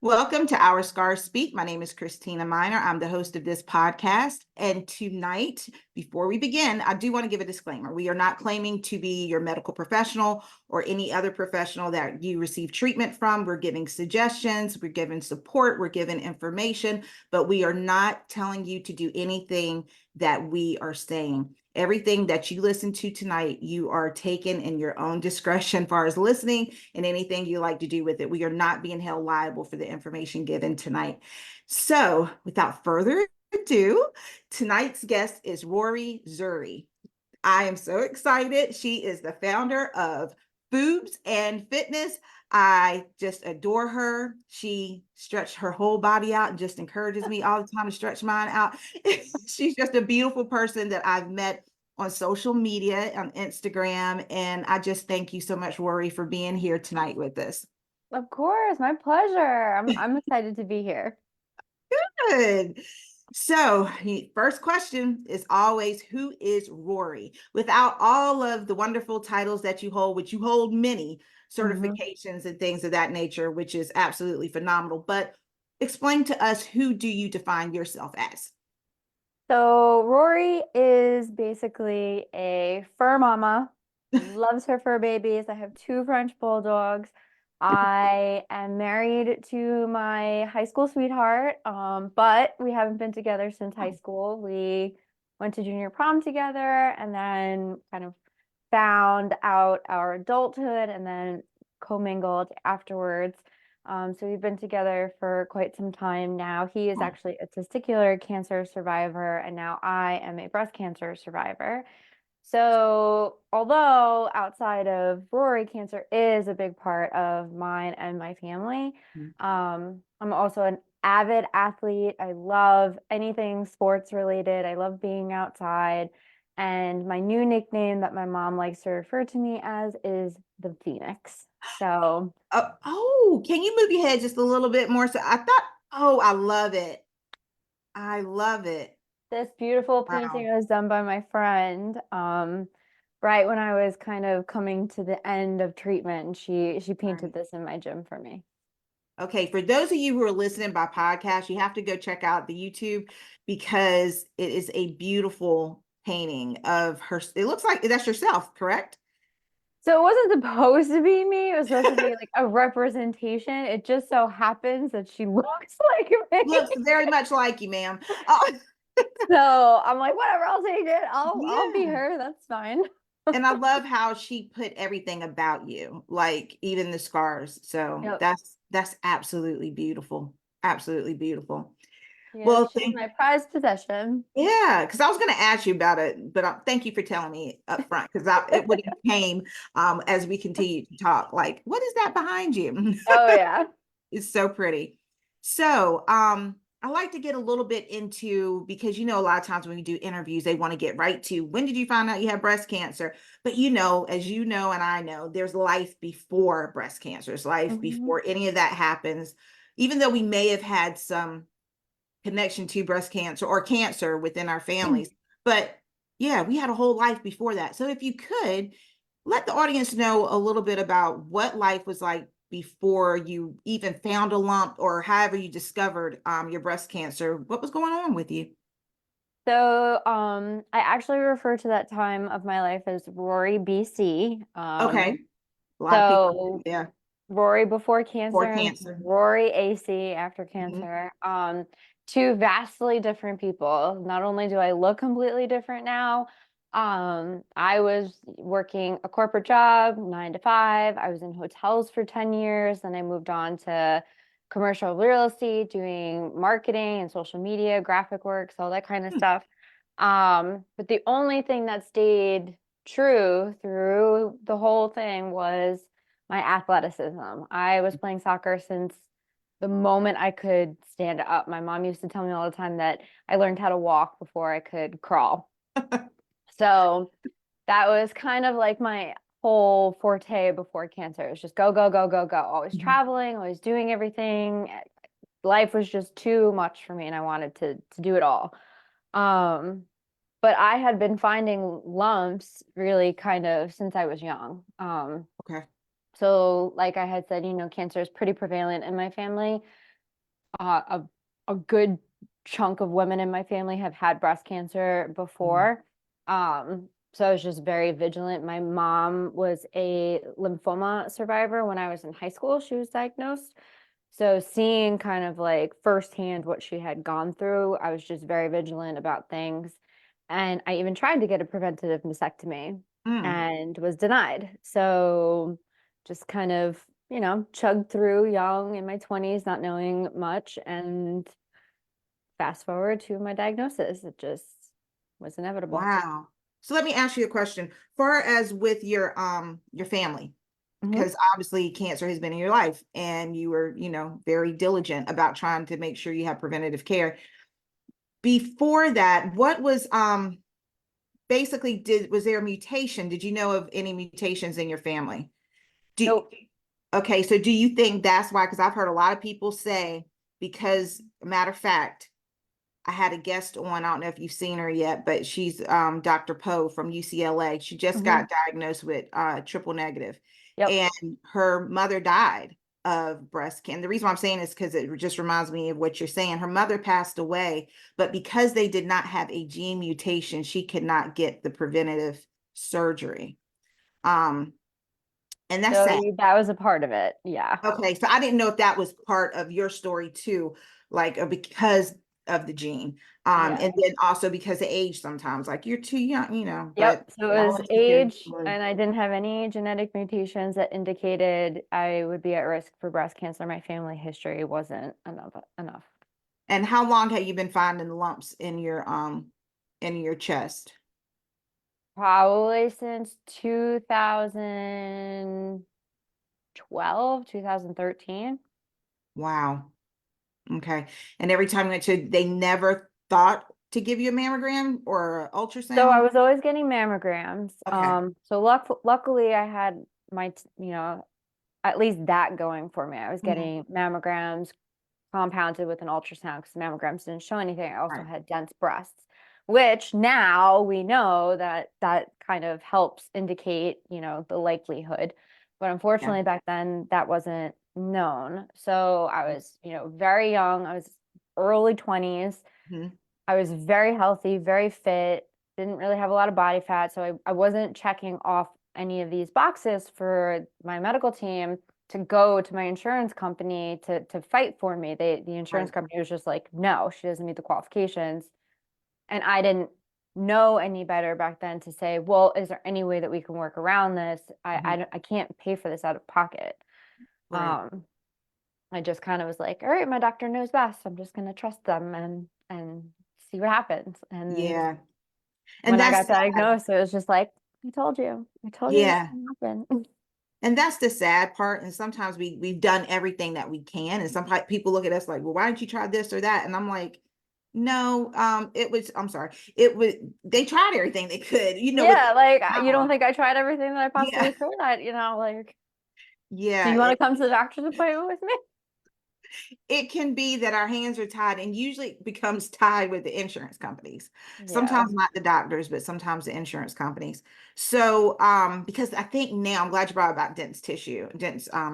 Welcome to Our Scars Speak. My name is Christina Miner. I'm the host of this podcast. And tonight, before we begin, I do want to give a disclaimer. We are not claiming to be your medical professional or any other professional that you receive treatment from. We're giving suggestions, we're giving support, we're giving information, but we are not telling you to do anything that we are saying. Everything that you listen to tonight, you are taking in your own discretion as far as listening and anything you like to do with it. We are not being held liable for the information given tonight. So without further ado, tonight's guest is Rori Zura. I am so excited. She is the founder of Foobs and Fitness. I just adore her. She stretched her whole body out and just encourages me all the time to stretch mine out. She's just a beautiful person that I've met on social media, on Instagram. And I just thank you so much, Rori, for being here tonight with us. Of course, my pleasure. I'm excited to be here. Good. So, first question is always, who is Rori? Without all of the wonderful titles that you hold, which you hold many certifications and things of that nature, which is absolutely phenomenal. But explain to us, who do you define yourself as? So Rory is basically a fur mama, loves her fur babies. I have two French bulldogs. I am married to my high school sweetheart, but we haven't been together since high school. We went to junior prom together and then kind of found out our adulthood and then commingled afterwards. So we've been together for quite some time now. He is actually a testicular cancer survivor, and now I am a breast cancer survivor. So, although outside of Rory, cancer is a big part of mine and my family, I'm also an avid athlete. I love anything sports related. I love being outside. And my new nickname that my mom likes to refer to me as is the Phoenix. So, Can you move your head just a little bit more? So I thought, oh, I love it. I love it. this beautiful Wow. painting was done by my friend, right when I was kind of coming to the end of treatment, and she painted Right. this in my gym for me. Okay, for those of you who are listening by podcast, you have to go check out the YouTube because it is a beautiful painting of her. It looks like that's yourself, correct? So it wasn't supposed to be me. It was supposed to be like a representation. It just so happens that she looks like me. Looks very much like you, ma'am. Oh, So I'm like, whatever, I'll take it. I'll be yeah. her. That's fine. And I love how she put everything about you, like even the scars. So Yep. that's absolutely beautiful. Absolutely beautiful. Yep. Well, She's my prized possession. yeah, because I was going to ask you about it, but thank you for telling me up front because it would have came as we continue to talk. Like, what is that behind you? Oh yeah. It's so pretty. So, I like to get a little bit into because a lot of times when we do interviews, they want to get right to when did you find out you had breast cancer? But as you know, and I know, there's life before breast cancer. There's life Mhm. before any of that happens. Even though we may have had some connection to breast cancer or cancer within our families. But yeah, we had a whole life before that. So if you could let the audience know a little bit about what life was like before you even found a lump or however you discovered your breast cancer, what was going on with you? So, I actually refer to that time of my life as Rory BC. Okay. A lot of people, So yeah, Rory before for cancer and cancer. Rory AC after Mhm. cancer. Two vastly different people. Not only do I look completely different now, I was working a corporate job, 9 to 5. I was in hotels for 10 years. Then I moved on to commercial real estate, doing marketing and social media, graphic works, all that kind of Hmm. stuff. But the only thing that stayed true through the whole thing was my athleticism. I was playing soccer since the moment I could stand up. My mom used to tell me all the time that I learned how to walk before I could crawl. So that was kind of like my whole forte before cancer. It was just go, go, go, go, go. Always traveling, always doing everything. Life was just too much for me and I wanted to do it all. Um, but I had been finding lumps really kind of since I was young. Okay. So like I had said, cancer is pretty prevalent in my family. a good chunk of women in my family have had breast cancer before. So I was just very vigilant. My mom was a lymphoma survivor when I was in high school. She was diagnosed. So seeing kind of like firsthand what she had gone through, I was just very vigilant about things. And I even tried to get a preventative mastectomy Mm. and was denied. So just kind of, chugged through young in my 20s, not knowing much. And fast forward to my diagnosis, it just was inevitable. Wow. So let me ask you a question. Far as with your family, Mhm. because obviously cancer has been in your life and you were, very diligent about trying to make sure you have preventative care. Before that, what was basically was there a mutation? Did you know of any mutations in your family? Do Nope. Okay, so do you think that's why? Because I've heard a lot of people say, because matter of fact, I had a guest on, I don't know if you've seen her yet, but she's Dr. Poe from UCLA. She just Mhm. got diagnosed with triple negative, Yep. and her mother died of breast cancer. The reason why I'm saying is because it just reminds me of what you're saying. Her mother passed away, but because they did not have a gene mutation, she could not get the preventative surgery. Um, and that's So sad. that was a part of it. Yeah. Okay, so I didn't know if that was part of your story too, like because of the gene. Yeah. And then also because of age sometimes, like you're too young, Yep. but So I'll it was let you carry the age, story. and I didn't have any genetic mutations that indicated I would be at risk for breast cancer. My family history wasn't enough. And how long have you been finding lumps in your chest? Probably since 2012, 2013. Wow. Okay. And every time you went to, they never thought to give you a mammogram or an So I ultrasound? was always getting mammograms. Okay. So luckily I had at least that going for me. I was Mhm. getting mammograms compounded with an ultrasound because mammograms didn't show anything. I also Right. had dense breasts, which now we know that that kind of helps indicate, the likelihood. But Yeah. unfortunately, back then that wasn't known. So I was, very young. I was early 20s. Mhm. I was very healthy, very fit, didn't really have a lot of body fat. So I wasn't checking off any of these boxes for my medical team to go to my insurance company to fight for me. The insurance Right. company was just like, no, she doesn't meet the qualifications. And I didn't know any better back then to say, well, is there any way that we can work around this? Mhm. I can't pay for this out of pocket. Right. Um, I just kind of was like, all right, my doctor knows best. I'm just gonna trust them and see what happens. And Yeah. And when I that's got sad. diagnosed, it was just like, I told you this was Yeah. gonna happen. And that's the sad part. And sometimes we've done everything that we can. And some people look at us like, well, why didn't you try this or that? And I'm like, no, I'm sorry. They tried everything they could, with Yeah, like you don't power. think I tried everything that I Yeah. possibly could? Like, do Yeah. you want to come to the doctor's appointment with me? It can be that our hands are tied and usually it becomes tied with the insurance companies. Yeah. Sometimes not the doctors, but sometimes the insurance companies. So because I think now I'm glad you brought about dense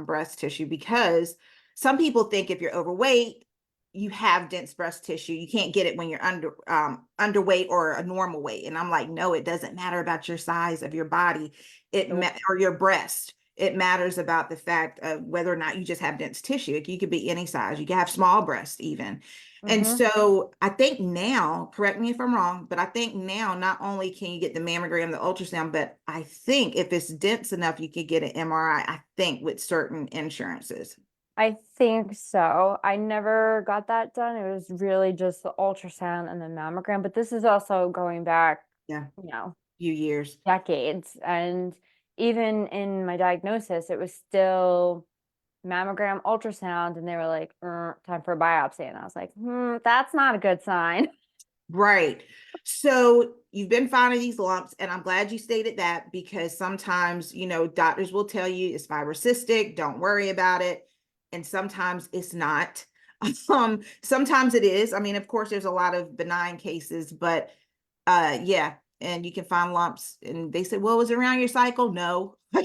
breast tissue, because some people think if you're overweight, you have dense breast tissue. You can't get it when you're underweight or a normal weight. And I'm like, no, it doesn't matter about your size of your body, Nope. or your breast. It matters about the fact of whether or not you just have dense tissue. You could be any size. You can have small breasts even. And Mm-hmm. so I think now, correct me if I'm wrong, but I think now not only can you get the mammogram, the ultrasound, but I think if it's dense enough, you could get an MRI, I think with certain insurances. I think so. I never got that done. It was really just the ultrasound and the mammogram. But this is also going back, Yeah, you know, few years. decades. And even in my diagnosis, it was still mammogram, ultrasound, and they were like, time for a biopsy. And I was like, that's not a good sign. Right. So you've been finding these lumps, and I'm glad you stated that, because sometimes, doctors will tell you it's fibrocystic, don't worry about it. And sometimes it's not. Sometimes it is. I mean, of course, there's a lot of benign cases, but yeah, and you can find lumps, and they say, well, was it around your cycle? No. Well,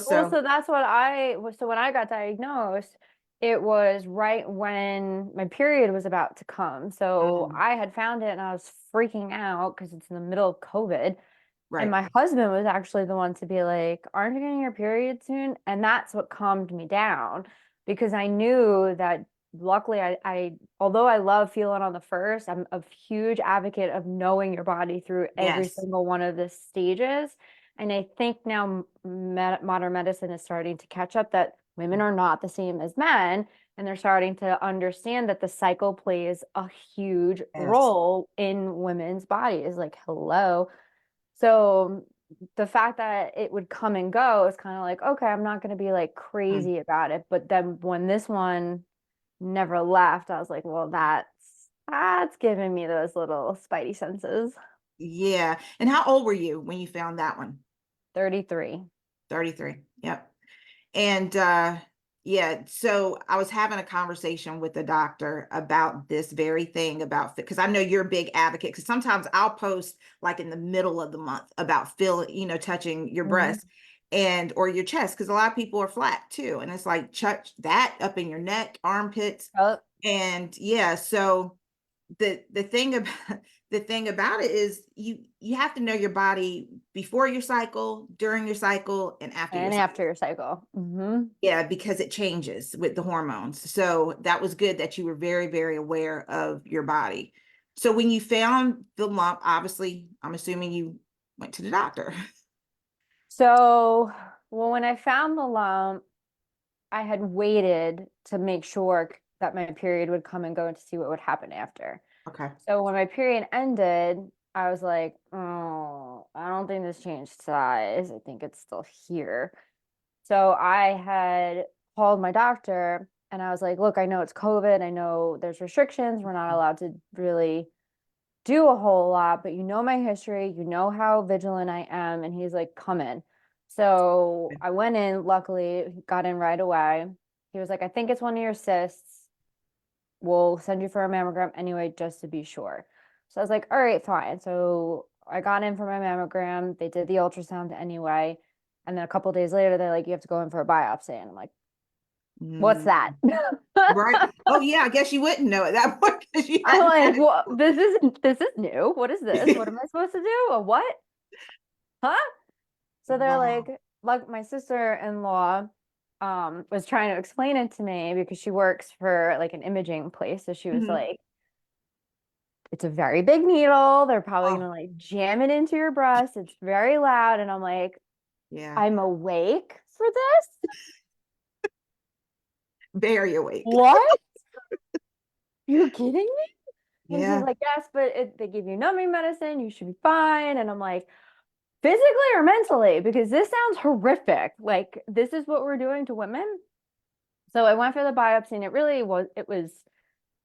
So so that's so when I got diagnosed, it was right when my period was about to come. So Mm, I had found it and I was freaking out because it's in the middle of COVID. And right. my husband was actually the one to be like, "Aren't you getting your period soon?" And that's what calmed me down because I knew that luckily although I love feeling on the first, I'm a huge advocate of knowing your body through every Yes. single one of the stages. And I think now modern medicine is starting to catch up that women are not the same as men. And they're starting to understand that the cycle plays a huge Yes. role in women's bodies. Like, hello. So the fact that it would come and go is kind of like, okay, I'm not going to be like Mm, crazy about it. But then when this one never left, I was like, well, that's giving me those little spidey senses. yeah. And how old were you when you found that one? 33. 33. Yep. And yeah, so I was having a conversation with the doctor about this very thing about because I know you're a big advocate because sometimes I'll post like in the middle of the month about feeling, touching your Mhm. breast and or your chest because a lot of people are flat too. And it's like touch that up in your neck, armpits. Oh, And yeah, so the thing about the thing about it is you have to know your body before your cycle, during your cycle, and after your and cycle. after your cycle. Yeah, because it changes with the hormones. So that was good that you were very, very aware of your body. So when you found the lump, obviously, I'm assuming you went to the doctor. So, well, when I found the lump, I had waited to make sure that my period would come and go and to see what would happen after. Okay. So when my period ended, I was like, oh, I don't think this changed size. I think it's still here. So I had called my doctor and I was like, look, I know it's COVID. I know there's restrictions. We're not allowed to really do a whole lot, but you know my history, you know how vigilant I am. And he's like, come in. So I went in, luckily, got in right away. He was like, I think it's one of your cysts. We'll send you for a mammogram anyway, just to be sure. So I was like, all right, fine. So I got in for my mammogram. They did the ultrasound anyway. And then a couple days later, they're like, you have to go in for a biopsy. And I'm like, what's Mm, that? right. Oh yeah, I guess you wouldn't know at that point because you I'm hadn't like, had it well, this is new. What is this? What am I supposed to do? A what? Huh? So they're Wow. like my sister-in-law was trying to explain it to me because she works for like an imaging place. So she was Mhm. like, it's a very big needle. They're probably Oh gonna like jam it into your breast. It's very loud. And I'm like, yeah, I'm awake for this? very awake. What? You kidding me? And she's Yeah. like, yes, but they give you numbing medicine. You should be fine. And I'm like, physically or mentally? Because this sounds horrific. Like, this is what we're doing to women. So I went for the biopsy and it was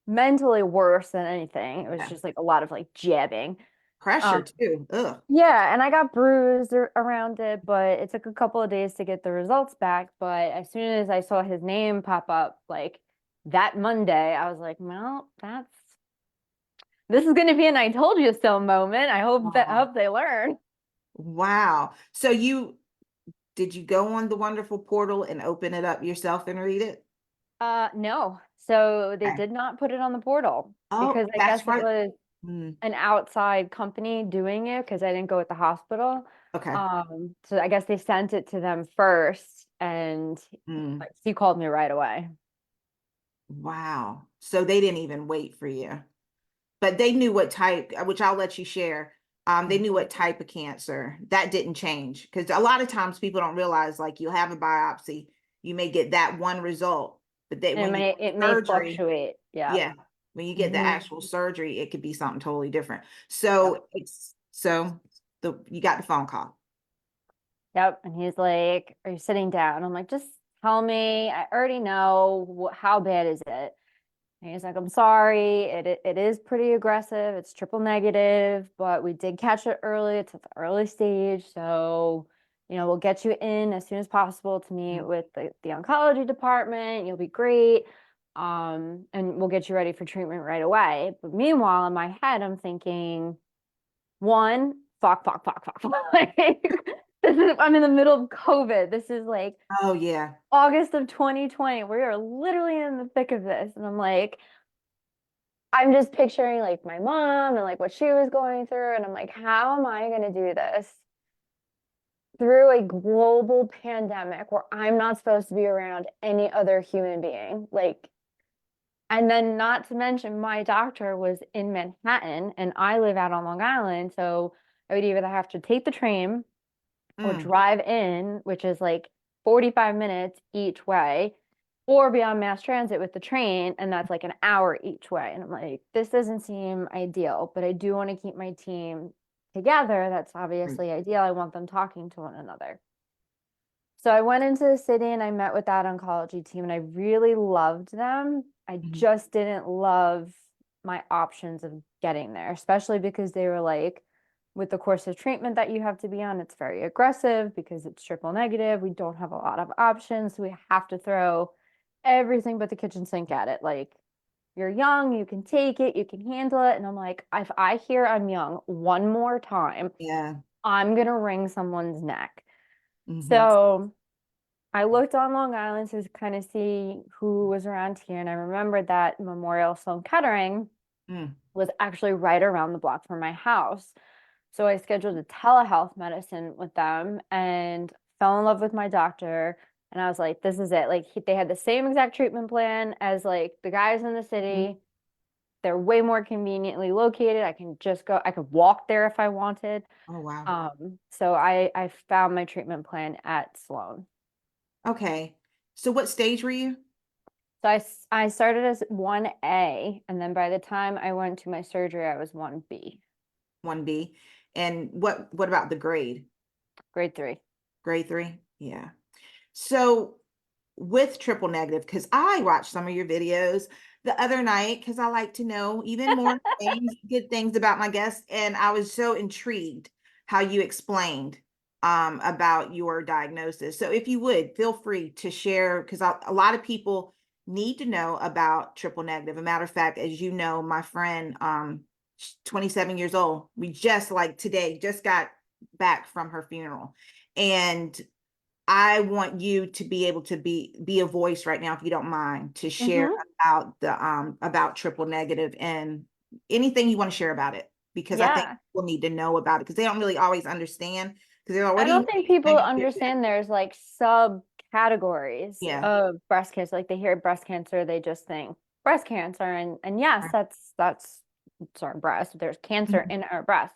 mentally worse than anything. It was Yeah. just like a lot of like jabbing. Pressure Um, too. Ugh. yeah, and I got bruised around it, but it took a couple of days to get the results back. But as soon as I saw his name pop up, like that Monday, I was like, well, this is gonna be an I told you so moment. I Aw. hope they learn. Wow. So you did you go on the wonderful portal and open it up yourself and read it? No. So they Okay. did not put it on the portal Oh, because I guess that's it right. was Mm, an outside company doing it because I didn't go with the hospital. okay. So I guess they sent it to them first, and Mm, like he called me right away. wow. So they didn't even wait for you, but they knew what type, which I'll let you share. They knew what type of cancer. That didn't change because a lot of times people don't realize like you have a biopsy, you may get that one result, but that And when you it may surgery, fluctuate. Yeah. yeah, when you get the Hmm. actual surgery, it could be something totally different. Yep. So it's so the you got the phone call. Yep. And he's like, "Are you sitting down?" I'm like, "Just tell me. I already know. How bad is it?" And he's like, "I'm sorry. It is pretty aggressive. It's triple negative, but we did catch it early. It's at the early stage, so we'll get you in as soon as possible to meet Mm, with the oncology department. You'll be great. And we'll get you ready for treatment right away." But meanwhile, in my head, I'm thinking, one, fuck, fuck, fuck, fuck, fuck. Like, I'm in the middle of COVID. This is like Oh yeah. August of 2020. We are literally in the thick of this. And I'm like, I'm just picturing like my mom and like what she was going through. And I'm like, how am I going to do this through a global pandemic where I'm not supposed to be around any other human being? Like, and then not to mention my doctor was in Manhattan and I live out on Long Island. So I would either have to take the train or Mm, drive in, which is like 45 minutes each way, or be on mass transit with the train, and that's like an hour each way. And I'm like, this doesn't seem ideal, but I do want to keep my team together. That's right. obviously ideal. I want them talking to one another. So I went into the city and I met with that oncology team, and I really loved them. I Mhm. just didn't love my options of getting there, especially because they were like, with the course of treatment that you have to be on, it's very aggressive because it's triple negative. We don't have a lot of options. So we have to throw everything but the kitchen sink at it. Like, you're young, you can take it, you can handle it. And I'm like, if I hear I'm young one more time, Yeah. I'm gonna wring someone's neck. Hmm. So I looked on Long Island to kind of see who was around here, and I remembered that Memorial Sloan Kettering Mm. was actually right around the block from my house. So I scheduled a telehealth medicine with them and fell in love with my doctor. And I was like, this is it. Like, they had the same exact treatment plan as like the guys in the Mhm. city. They're way more conveniently located. I can just go, I could walk there if I wanted. Oh wow. So I found my treatment plan at Sloan. Okay. So what stage were you? So I started as 1A, and then by the time I went to my surgery, I was 1B, 1B. And what about the grade? grade 3. Grade 3? Yeah. So with triple negative, because I watched some of your videos the other night because I like to know even more things, good things about my guests. And I was so intrigued how you explained about your diagnosis. So if you would feel free to share, because a lot of people need to know about triple negative. A matter of fact, as you know, my friend, she's 27 years old. We just like today just got back from her funeral. And I want you to be able to be a voice right now, if you don't mind, to share Mm-hmm. about triple negative and anything you want to share about it, because I think Yeah. people need to know about it because they don't really always understand because they're like, what I do you don't think mean people negative? understand there's like subcategories Yeah. of breast cancer. Like, they hear breast cancer, they just think breast cancer. And yes, Right. that's it's our breast. There's cancer Mhm. in our breast.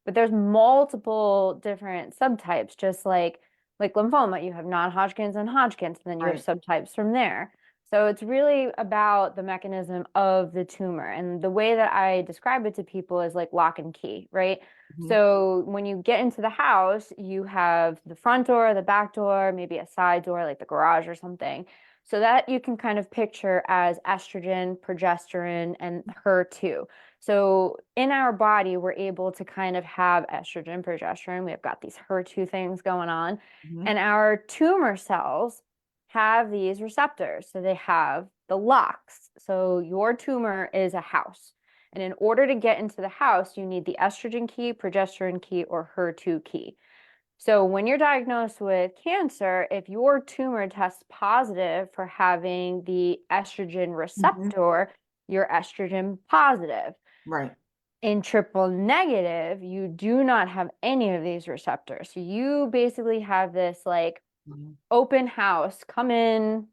But there's multiple different subtypes, just like lymphoma. You have non-Hodgkin's and Hodgkin's, and then you have Right. subtypes from there. So it's really about the mechanism of the tumor. And the way that I describe it to people is like lock and key, right? Mhm. So when you get into the house, you have the front door, the back door, maybe a side door like the garage or something. So that you can kind of picture as estrogen, progesterone, and HER2. So in our body, we're able to kind of have estrogen, progesterone. We've got these HER2 things going on. Mhm. And our tumor cells have these receptors. So they have the locks. So your tumor is a house. And in order to get into the house, you need the estrogen key, progesterone key, or HER2 key. So when you're diagnosed with cancer, if your tumor tests positive for having the estrogen Mhm. receptor, you're estrogen positive. Right. In triple negative, you do not have any of these receptors. So you basically have this like Mhm. open house, come in,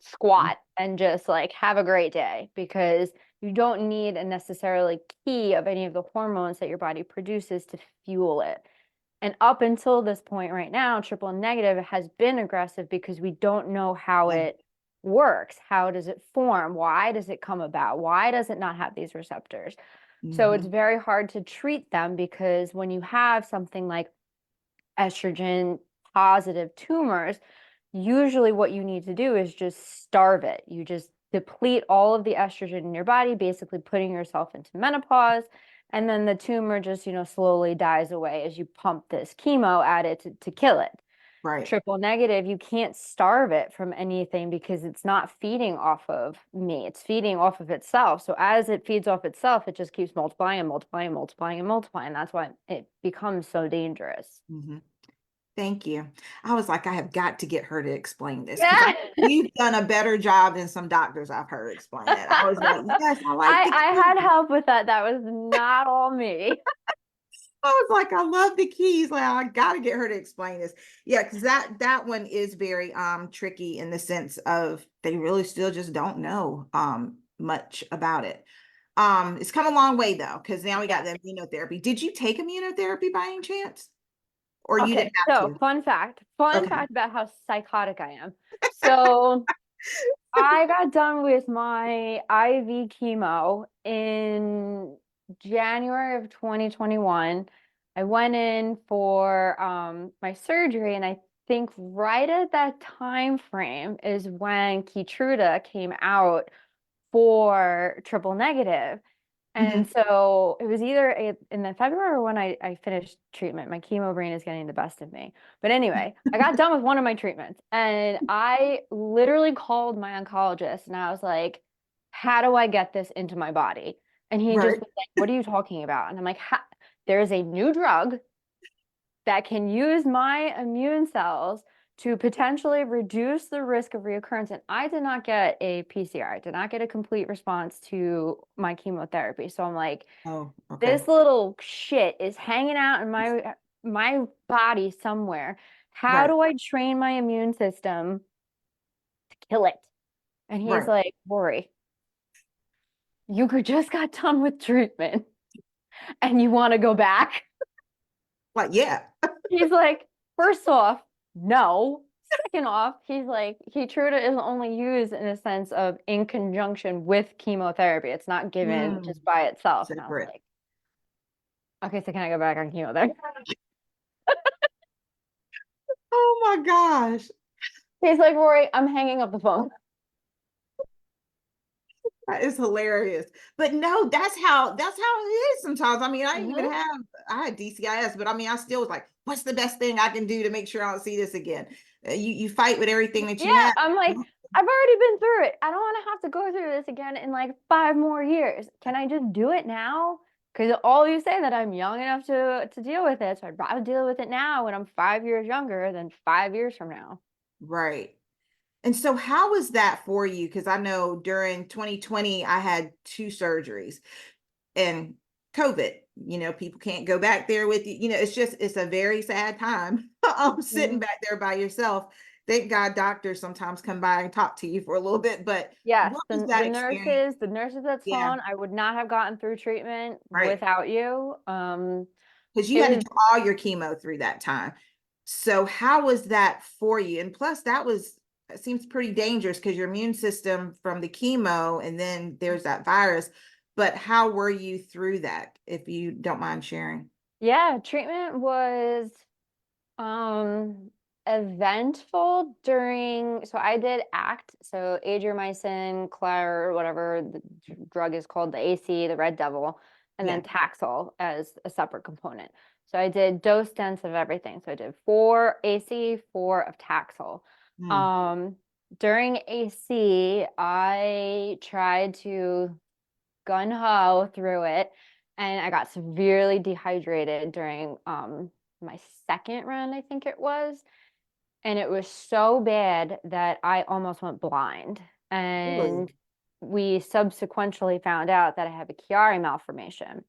squat, and just like have a great day, because you don't need a necessarily key of any of the hormones that your body produces to fuel it. And up until this point right now, triple negative has been aggressive because we don't know how Yeah. it works. How does it form? Why does it come about? Why does it not have these receptors? So it's Mhm. very hard to treat them, because when you have something like estrogen positive tumors, usually what you need to do is just starve it. You just deplete all of the estrogen in your body, basically putting yourself into menopause. And then the tumor just, slowly dies away as you pump this chemo at it to kill it. Right. Triple negative, you can't starve it from anything because it's not feeding off of me. It's feeding off of itself. So as it feeds off itself, it just keeps multiplying and multiplying and multiplying and multiplying. That's why it becomes so dangerous. Mhm. Thank you. I was like, I have got to get her to explain this because Yeah. you've done a better job than some doctors I've heard explain it. I was like, yes, I like the I had keys. help with that. That was not all me. I was like, I love the keys. Like, I gotta get her to explain this. Yeah, because that one is very tricky in the sense of they really still just don't know much about it. It's come a long way though, because now we got Yeah. the immunotherapy. Did you take immunotherapy by any chance? Or you Okay, didn't have so to? fun Okay. fact about how psychotic I am. So I got done with my IV chemo in January of 2021. I went in for my surgery, and I think right at that time frame is when Keytruda came out for triple negative. Hmm. And so it was either in the February or when I finished treatment. My chemo brain is getting the best of me. But anyway, I got done with one of my treatments and I literally called my oncologist and I was like, how do I get this into my body? And he just Right. was like, what are you talking about? And I'm like, there's a new drug that can use my immune cells to potentially reduce the risk of reoccurrence. And I did not get a PCR. I did not get a complete response to my chemotherapy. So I'm like, Oh, okay. this little shit is hanging out in my body somewhere. How Right. do I train my immune system to kill it? And he's Right. like, Rory, just got done with treatment and you want to go back? Like, yeah. He's like, first off, no. Second off, he's like, Keytruda is only used in a sense of in conjunction with chemotherapy. It's not given Mm, just by itself. And I was separate. like, okay, so can I go back on chemotherapy? Oh my gosh. He's like, Rory, I'm hanging up the phone. That is hilarious. But no, that's how it is sometimes. I mean, I didn't even Mhm. have I had DCIS, but I mean, I still was like, what's the best thing I can do to make sure I don't see this again? You fight with everything that you Yeah, have. I'm like, I've already been through it. I don't want to have to go through this again in like 5 more years. Can I just do it now? Because all you say that I'm young enough to deal with it. So I'd rather deal with it now when I'm 5 years younger than 5 years from now. Right. And so how was that for you? Because I know during 2020, I had two surgeries and COVID, people can't go back there with you. It's a very sad time. Sitting Mhm. back there by yourself. Thank God doctors sometimes come by and talk to you for a little bit. But Yes, what was the that the experience? nurses, the nurses at Yeah, Sloan, I would not have gotten through treatment right. without you. Because you It had to was do all your chemo through that time. So how was that for you? And plus it seems pretty dangerous because your immune system from the chemo and then there's that virus. But how were you through that, if you don't mind sharing? Yeah, treatment was Um, eventful during, so I did ACT, so Adriamycin, Clair, whatever the drug is called, the AC, the Red Devil, and then Yeah. Taxol as a separate component. So I did dose dense of everything. So I did 4 AC, 4 of Taxol. Mm. Um, During AC, I tried to gun ho through it, and I got severely dehydrated during my second run, I think it was. And it was so bad that I almost went blind. Really? And we subsequently found out that I have a Chiari malformation.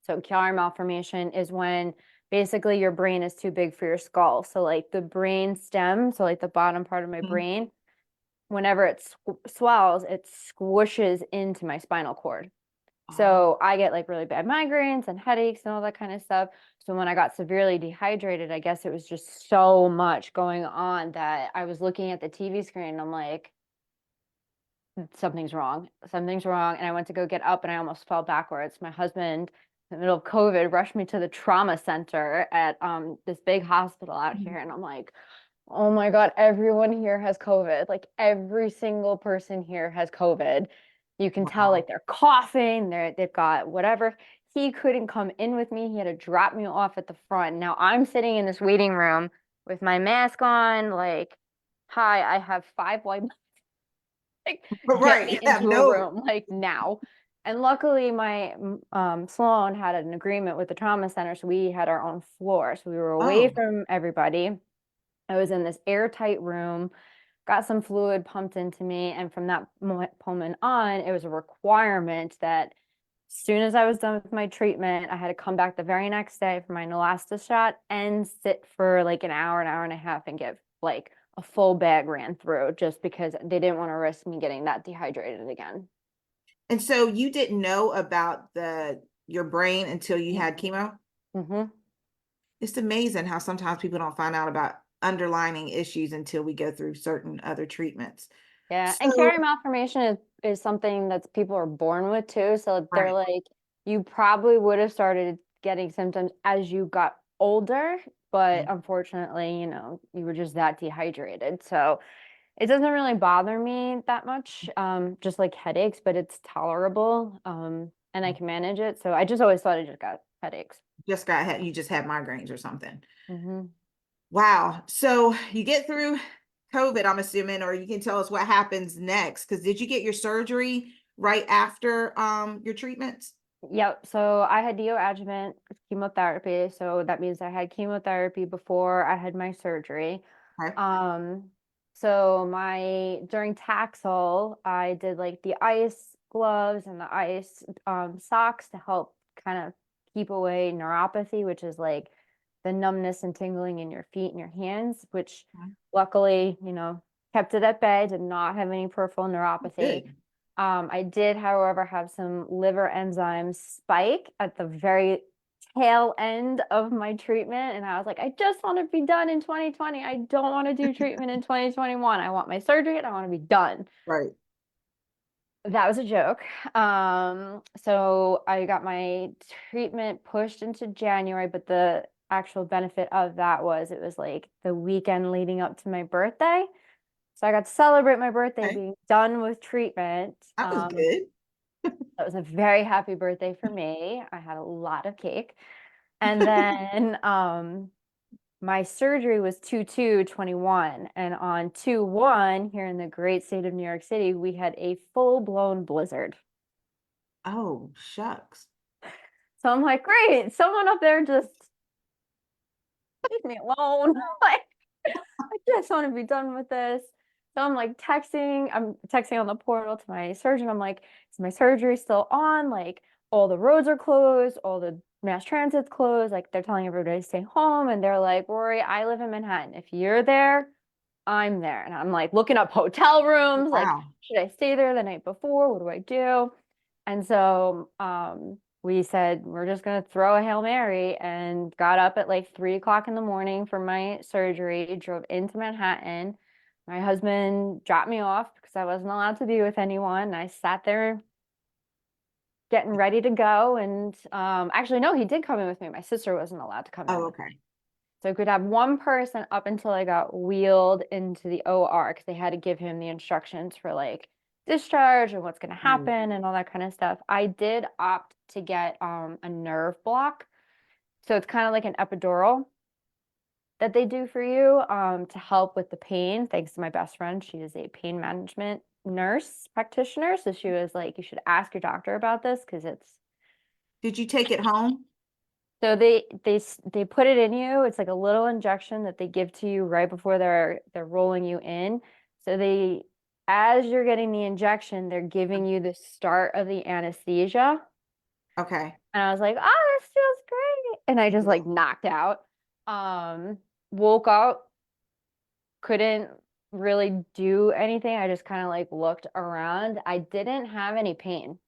So Chiari malformation is when basically your brain is too big for your skull. So like the brain stem, so like the bottom part of my Mhm. brain, whenever it swells, it squishes into my spinal cord. Oh, So I get like really bad migraines and headaches and all that kind of stuff. So when I got severely dehydrated, I guess it was just so much going on that I was looking at the TV screen and I'm like, something's wrong. Something's wrong. And I went to go get up and I almost fell backwards. My husband, in the middle of COVID, rushed me to the trauma center at this big hospital out mhm. here. And I'm like, oh my God, everyone here has COVID. Like every single person here has COVID. You can tell Wow. like they're coughing, they've got whatever. He couldn't come in with me. He had to drop me off at the front. Now I'm sitting in this waiting room with my mask on, like, hi, I have 5 white, like, But get right, me you have into a no. room like now. And luckily my Sloan had an agreement with the trauma center, so we had our own floor. So we were away Oh, from everybody. I was in this airtight room, got some fluid pumped into me, and from that moment on, it was a requirement that as soon as I was done with my treatment, I had to come back the very next day for my Neulasta shot and sit for like an hour and a half, and get like a full bag ran through, just because they didn't want to risk me getting that dehydrated again. and so you didn't know about your brain until you had chemo? Mm-hmm. It's amazing how sometimes people don't find out about underlying issues until we go through certain other treatments. Yeah, and So, carrier malformation is something that people are born with too. So they're right. like, you probably would have started getting symptoms as you got older, but unfortunately, you were just that dehydrated. So it doesn't really bother me that much, just like headaches, but it's tolerable, and I can manage it. So I just always thought I just got headaches. You just had migraines or something. Hmm. Wow. So you get through COVID, I'm assuming, or you can tell us what happens next. Because did you get your surgery right after your treatments? Yep. So I had neoadjuvant chemotherapy. So that means I had chemotherapy before I had my surgery. Okay. Um, so during Taxol, I did like the ice gloves and the ice socks to help kind of keep away neuropathy, which is like the numbness and tingling in your feet and your hands, which luckily, kept it at bay, did not have any peripheral neuropathy. Good. I did, however, have some liver enzymes spike at the very tail end of my treatment. And I was like, I just want to be done in 2020. I don't want to do treatment in 2021. I want my surgery and I want to be done. Right. That was a joke. So I got my treatment pushed into January, but the actual benefit of that was it was like the weekend leading up to my birthday. So I got to celebrate my birthday Okay. being done with treatment. That was good. That was a very happy birthday for me. I had a lot of cake. And then my surgery was 2/2/21. And on 2/1 here in the great state of New York City, we had a full-blown blizzard. Oh, shucks. So I'm like, great, someone up there just leave me alone. Like, I just want to be done with this. So I'm texting on the portal to my surgeon. I'm like, is my surgery still on? Like, all the roads are closed, all the mass transit's closed. Like, they're telling everybody to stay home. And they're like, Rory, I live in Manhattan. If you're there, I'm there. And I'm like looking up hotel rooms, like, Wow. should I stay there the night before? What do I do? And so we said, we're just going to throw a Hail Mary, and got up at like 3 o'clock in the morning for my surgery, drove into Manhattan. My husband dropped me off because I wasn't allowed to be with anyone. I sat there getting ready to go. And actually, no, he did come in with me. My sister wasn't allowed to come in Oh, with me. okay. So I could have one person up until I got wheeled into the OR, because they had to give him the instructions for like discharge and what's going to Mm. happen and all that kind of stuff. I did opt to get a nerve block. So it's kind of like an epidural that they do for you to help with the pain. Thanks to my best friend. She is a pain management nurse practitioner. So she was like, you should ask your doctor about this, because it's Did you take it home? so they put it in you. It's like a little injection that they give to you right before they're rolling you in. So as you're getting the injection, they're giving you the start of the anesthesia. Okay. And I was like, oh, this feels great. And I just like knocked out. Um, Woke up, couldn't really do anything. I just kind of like looked around. I didn't have any pain.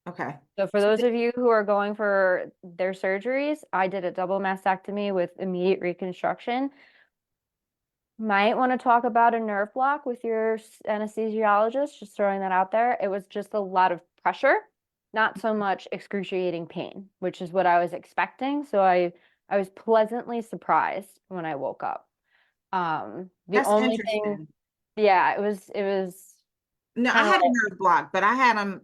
Okay. So for So those of you who are going for their surgeries, I did a double mastectomy with immediate reconstruction. Might want to talk about a nerve block with your anesthesiologist, just throwing that out there. It was just a lot of pressure, not so much excruciating pain, which is what I was expecting. So I was pleasantly surprised when I woke up. The that's only thing, interesting. yeah, it was No, I kind of had a like, nerve block, but I had them,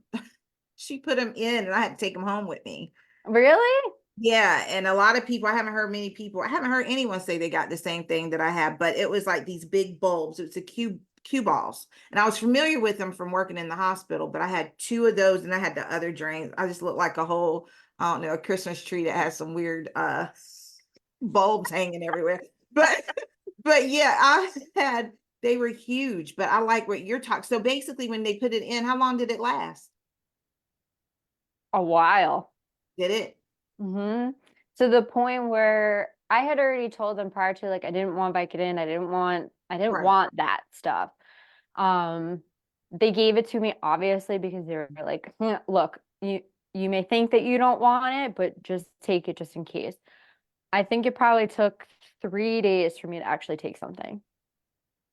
she put them in and I had to take them home with me. really? Yeah, and a lot of people, I haven't heard anyone say they got the same thing that I have, but it was like these big bulbs. It's a cue balls. And I was familiar with them from working in the hospital, but I had two of those and I had the other drains. I just looked like a whole, I don't know, a Christmas tree that has some weird bulbs hanging everywhere. But but yeah, I had, they were huge, but I like what you're talking. So basically when they put it in, how long did it last? A while. Did it? Mm-hmm. To the point where I had already told them prior to, like, I didn't want Vicodin. I didn't Right. want that stuff. Um, they gave it to me obviously because they were like, "Yeah, look, you may think that you don't want it, but just take it just in case." I think it probably took 3 days for me to actually take something.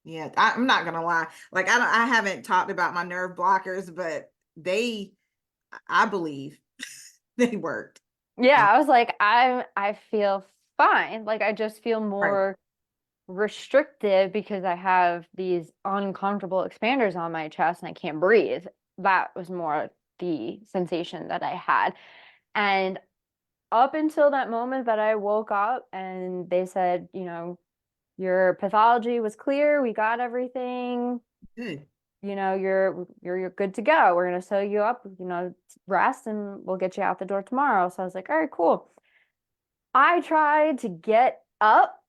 Yeah, I'm not gonna lie. Like I haven't talked about my nerve blockers, but they, I believe they worked. Yeah, Um, I was like, I feel fine. Like I just feel right. more restrictive because I have these uncomfortable expanders on my chest and I can't breathe. That was more the sensation that I had. And up until that moment that I woke up and they said, your pathology was clear, we got everything, Good. you're good to go. We're gonna sew you up, rest and we'll get you out the door tomorrow. So I was like, all right, cool. I tried to get up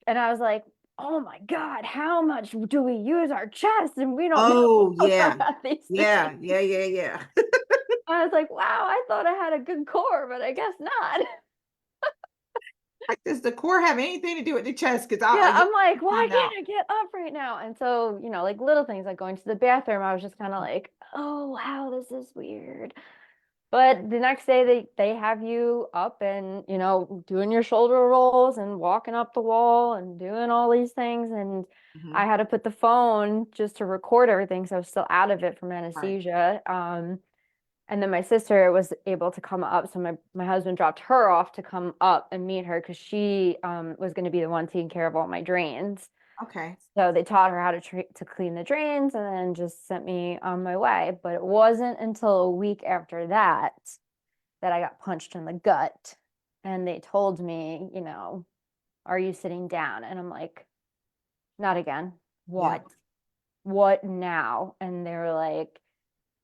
and I was like, oh my God, how much do we use our chest? And we don't know Oh yeah. about these Yeah, things. yeah, yeah, yeah. I was like, wow, I thought I had a good core, but I guess not. Like, does the core have anything to do with the chest? Because Yeah, yeah, I'm like, why find can't out. I get up right now? And so, like little things like going to the bathroom, I was just kind of like, oh, wow, this is weird. But the next day they have you up and, doing your shoulder rolls and walking up the wall and doing all these things. And I Mhm. had to put the phone just to record everything. So I was still out of it from Right. anesthesia. And then my sister was able to come up. So my husband dropped her off to come up and meet her because she was going to be the one taking care of all my drains. Okay. So they taught her how to clean the drains and then just sent me on my way. But it wasn't until a week after that that I got punched in the gut. And they told me, are you sitting down? And I'm like, not again. Yeah. What? What now? And they were like,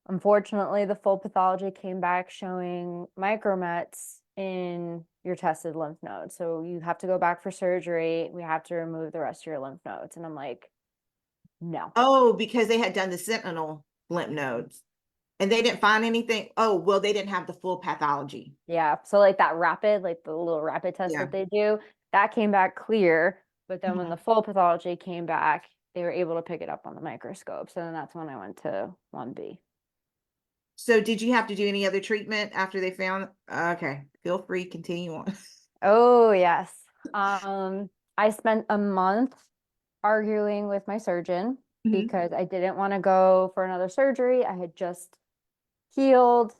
unfortunately, the full pathology came back showing micromets in your tested lymph nodes. So you have to go back for surgery. We have to remove the rest of your lymph nodes. And I'm like, no. Oh, because they had done the sentinel lymph nodes and they didn't find anything. Oh, well, they didn't have the full pathology. Yeah. So like that rapid, like the little rapid test Yeah. that they do, that came back clear. But then when Mhm. the full pathology came back, they were able to pick it up on the microscope. So then that's when I went to 1B. So did you have to do any other treatment after they found? Okay, feel free, continue on. Oh, yes. I spent a month arguing with my surgeon Mhm. because I didn't want to go for another surgery. I had just healed.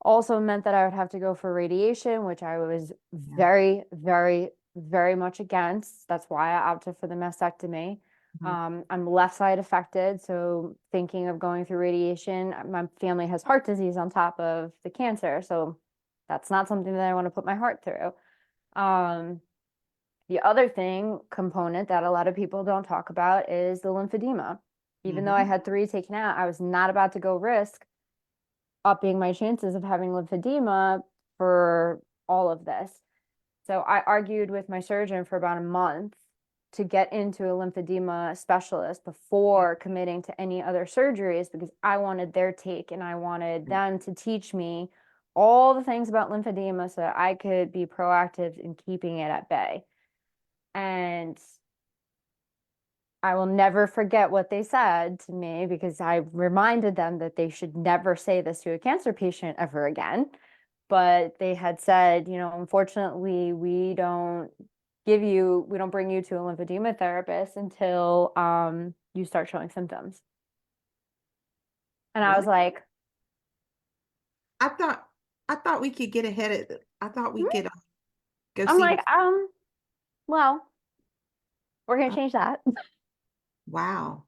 Also meant that I would have to go for radiation, which I was Yeah. very, very, very much against. That's why I opted for the mastectomy. Mhm. I'm left side affected, so thinking of going through radiation, my family has heart disease on top of the cancer, so that's not something that I want to put my heart through. Um, the other thing component that a lot of people don't talk about is the lymphedema. Even though I Mhm. had 3 taken out, I was not about to go risk upping my chances of having lymphedema for all of this. So I argued with my surgeon for about a month to get into a lymphedema specialist before committing to any other surgeries because I wanted their take and I wanted them to teach me all the things about lymphedema so that I could be proactive in keeping it at bay. And I will never forget what they said to me because I reminded them that they should never say this to a cancer patient ever again. But they had said, unfortunately, we don't bring you to a lymphedema therapist until you start showing symptoms. And I was What? like, I thought I thought we could get ahead of I thought we "Hmm?" could go I'm see like, before. well, we're gonna Oh, change that. wow.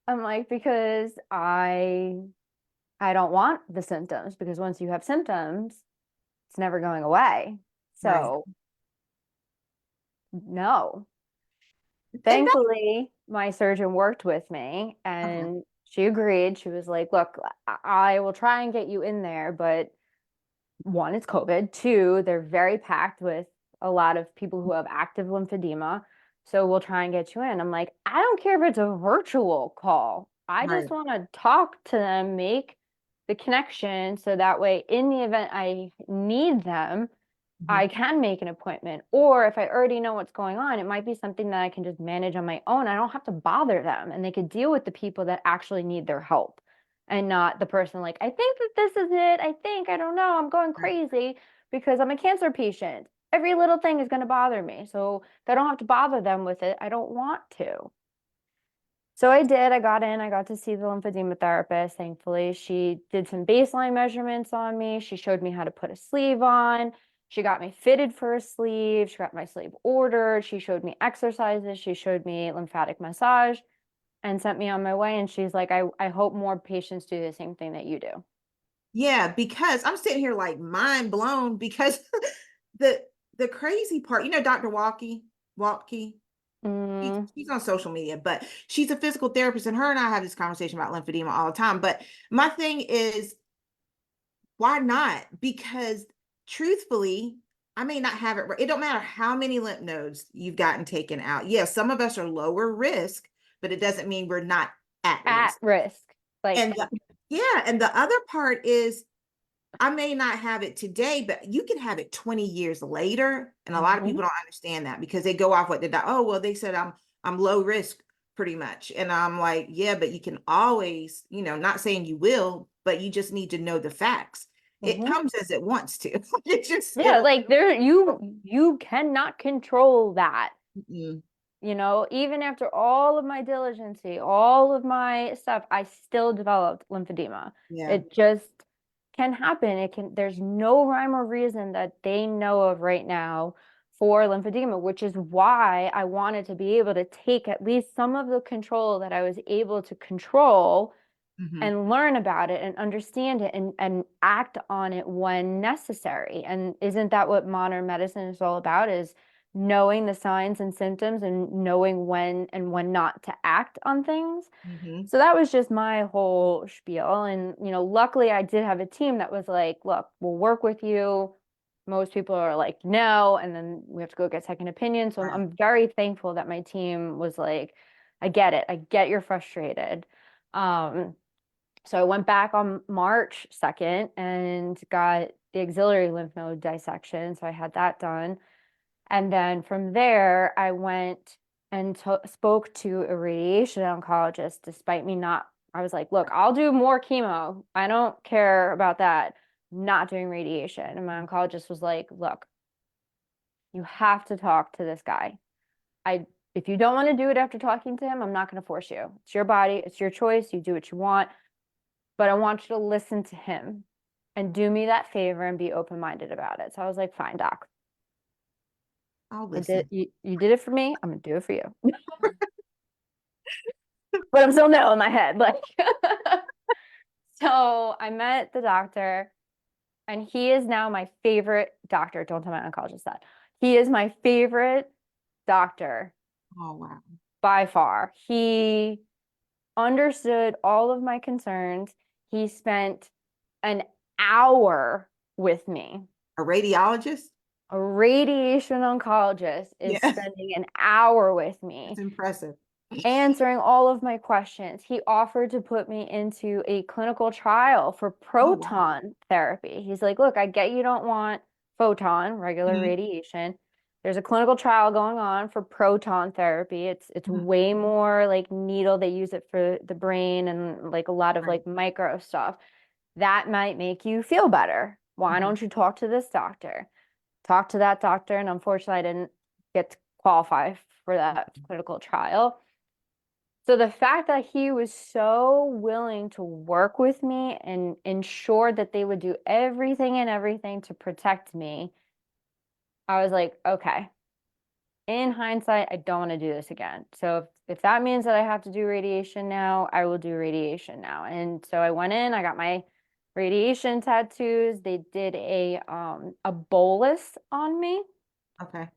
I'm like, because I don't want the symptoms because once you have symptoms, it's never going away. Right. So no. And that, Thankfully. my surgeon worked with me Okay. and she agreed. She was like, look, I will try and get you in there, but one, it's COVID. Two, they're very packed with a lot of people who have active lymphedema. So we'll try and get you in. I'm like, I don't care if it's a virtual call. I Right. just want to talk to them, make the connection so that way, in the event I need them, Mhm. I can make an appointment. Or if I already know what's going on, it might be something that I can just manage on my own. I don't have to bother them and they could deal with the people that actually need their help and not the person like, I think that this is it. I don't know, I'm going Right. crazy because I'm a cancer patient. Every little thing is going to bother me. So if I don't have to bother them with it, I don't want to. So I did. I got in. I got to see the lymphedema therapist. Thankfully, she did some baseline measurements on me. She showed me how to put a sleeve on. She got me fitted for a sleeve. She got my sleeve ordered. She showed me exercises. She showed me lymphatic massage and sent me on my way. And she's like, I hope more patients do the same thing that you do. Yeah, because I'm sitting here like mind blown because the the crazy part, Dr. Walkie, Mm, she's on social media, but she's a physical therapist, and her and I have this conversation about lymphedema all the time. But my thing is, why not? Because truthfully, I may not have it. It don't matter how many lymph nodes you've gotten taken out. Yes, some of us are lower risk, but it doesn't mean we're not at at risk. risk. And Like, yeah, and the other part is I may not have it today, but you can have it 20 years later. And a lot of mhm, people don't understand that because they go off what they die. Oh, well, they said I'm low risk pretty much. And I'm like, yeah, but you can always, not saying you will, but you just need to know the facts. It mhm. comes as it wants to. It just Yeah, it'll like there you cannot control that. mm, Even after all of my diligence, all of my stuff, I still developed lymphedema. yeah. It just can happen. There's no rhyme or reason that they know of right now for lymphedema, which is why I wanted to be able to take at least some of the control that I was able to control Hmm. and learn about it and understand it and act on it when necessary. And isn't that what modern medicine is all about, is knowing the signs and symptoms and knowing when and when not to act on things? Hmm. So that was just my whole spiel. And, luckily I did have a team that was like, look, we'll work with you. Most people are like, no, and then we have to go get second opinion. So Right. I'm very thankful that my team was like, I get it. I get you're frustrated. Um, so I went back on March 2nd and got the axillary lymph node dissection. So I had that done. And then from there, I went and spoke to a radiation oncologist, despite me not, I was like, look, I'll do more chemo. I don't care about that. Not doing radiation. And my oncologist was like, look, you have to talk to this guy. I, if you don't want to do it after talking to him, I'm not going to force you. It's your body, it's your choice. You do what you want, but I want you to listen to him and do me that favor and be open-minded about it. So I was like, fine, doc. I'll I did listen. you did it for me. I'm gonna do it for you. But I'm still no in my head. Like so I met the doctor and he is now my favorite doctor. Don't tell my oncologist that. He is my favorite doctor Oh, wow. by far. He understood all of my concerns. He spent an hour with me. A radiologist? A radiation oncologist is Yeah, spending an hour with that's me impressive. answering all of my questions. He offered to put me into a clinical trial for Oh, wow. proton therapy. He's like, look, I get you don't want photon, regular Mhm. radiation. There's a clinical trial going on for proton therapy. It's Mhm. way more like needle. They use it for the brain and like a lot of Right. like micro stuff. That might make you feel better. Why Mhm. don't you talk to this doctor? Talk to that doctor, and unfortunately, I didn't get to qualify for that clinical trial. So the fact that he was so willing to work with me and ensure that they would do everything and everything to protect me, I was like, okay. In hindsight, I don't want to do this again. So if that means that I have to do radiation now, I will do radiation now. And so I went in, I got my radiation tattoos. They did a bolus on me. Okay.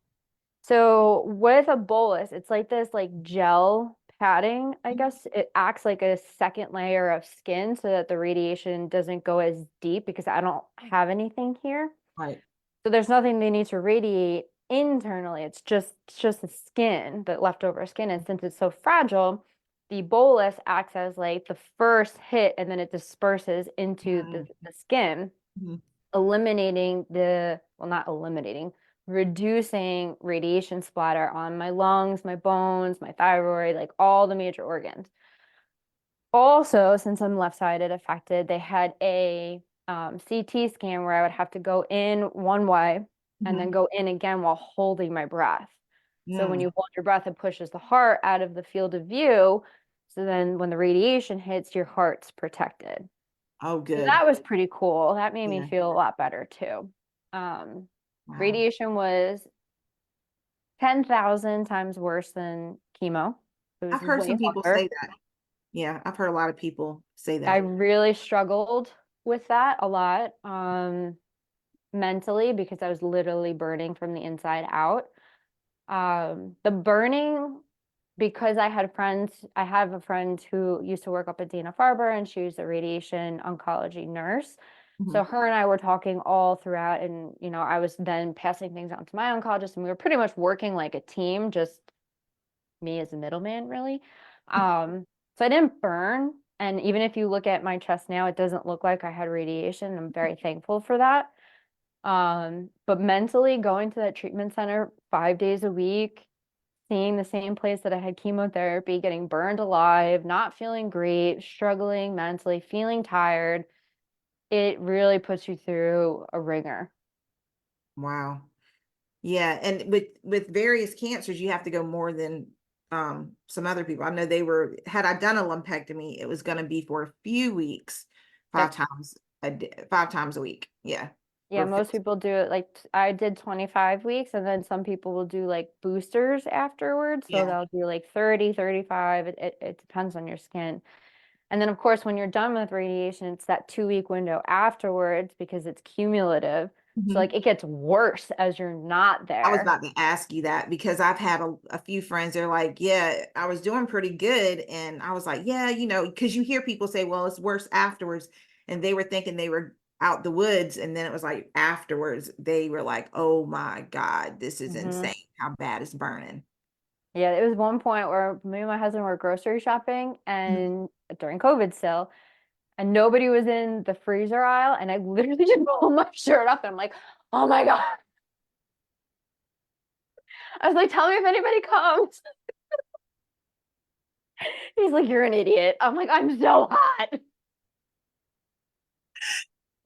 So with a bolus, it's like this like gel padding, I guess. It acts like a second layer of skin so that the radiation doesn't go as deep because I don't have anything here. Right. So there's nothing they need to radiate internally. It's just the skin, the leftover skin. And since it's so fragile, the bolus acts as like the first hit and then it disperses into the skin, Mhm. eliminating well, not eliminating, reducing radiation splatter on my lungs, my bones, my thyroid, like all the major organs. Also, since I'm left-sided affected, they had a CT scan where I would have to go in one way and then Mhm. go in again while holding my breath. So when Mm. you hold your breath, it pushes the heart out of the field of view. So then when the radiation hits, your heart's protected. Oh, So good. that was pretty cool. That made me Yeah. feel a lot better too. Um, Wow. Radiation was 10,000 times worse than chemo. It was I've heard way some people harder. say that. Yeah, I've heard a lot of people say I that. really struggled with that a lot, mentally because I was literally burning from the inside out. The burning, because I have a friend who used to work up at Dana-Farber and she was a radiation oncology nurse. So Mhm. her and I were talking all throughout, and I was then passing things on to my oncologist, and we were pretty much working like a team, just me as a middleman, really. So I didn't burn. And even if you look at my chest now, it doesn't look like I had radiation. I'm very thankful for that. But mentally going to that treatment center 5 days a week, seeing the same place that I had chemotherapy, getting burned alive, not feeling great, struggling mentally, feeling tired, it really puts you through a ringer. Wow. Yeah, and with various cancers, you have to go more than some other people. I know they were had I done a lumpectomy, it was going to be for a few weeks, Yep. 5 times a week. Yeah. Yeah, For most people do it like I did 25 weeks, and then some people will do like boosters afterwards. So yeah. they'll do like 30, 35. It depends on your skin. And then, of course, when you're done with radiation, it's that 2 week window afterwards because it's cumulative. So, Mhm. like, it gets worse as you're not I was there. about to ask you that because I've had a few friends, they're like, yeah, I was doing pretty good. And I was like, yeah, because you hear people say, well, it's worse afterwards. And they were thinking they were out the woods. And then it was like afterwards, they were like, oh my God, this is Hmm. insane how bad it's burning. Yeah, it was one point where me and my husband were grocery shopping Mhm. and during COVID still, and nobody was in the freezer aisle. And I literally just pulled my shirt up and I'm like, oh my God. I was like, tell me if anybody comes. He's like, you're an idiot. I'm like, I'm so hot.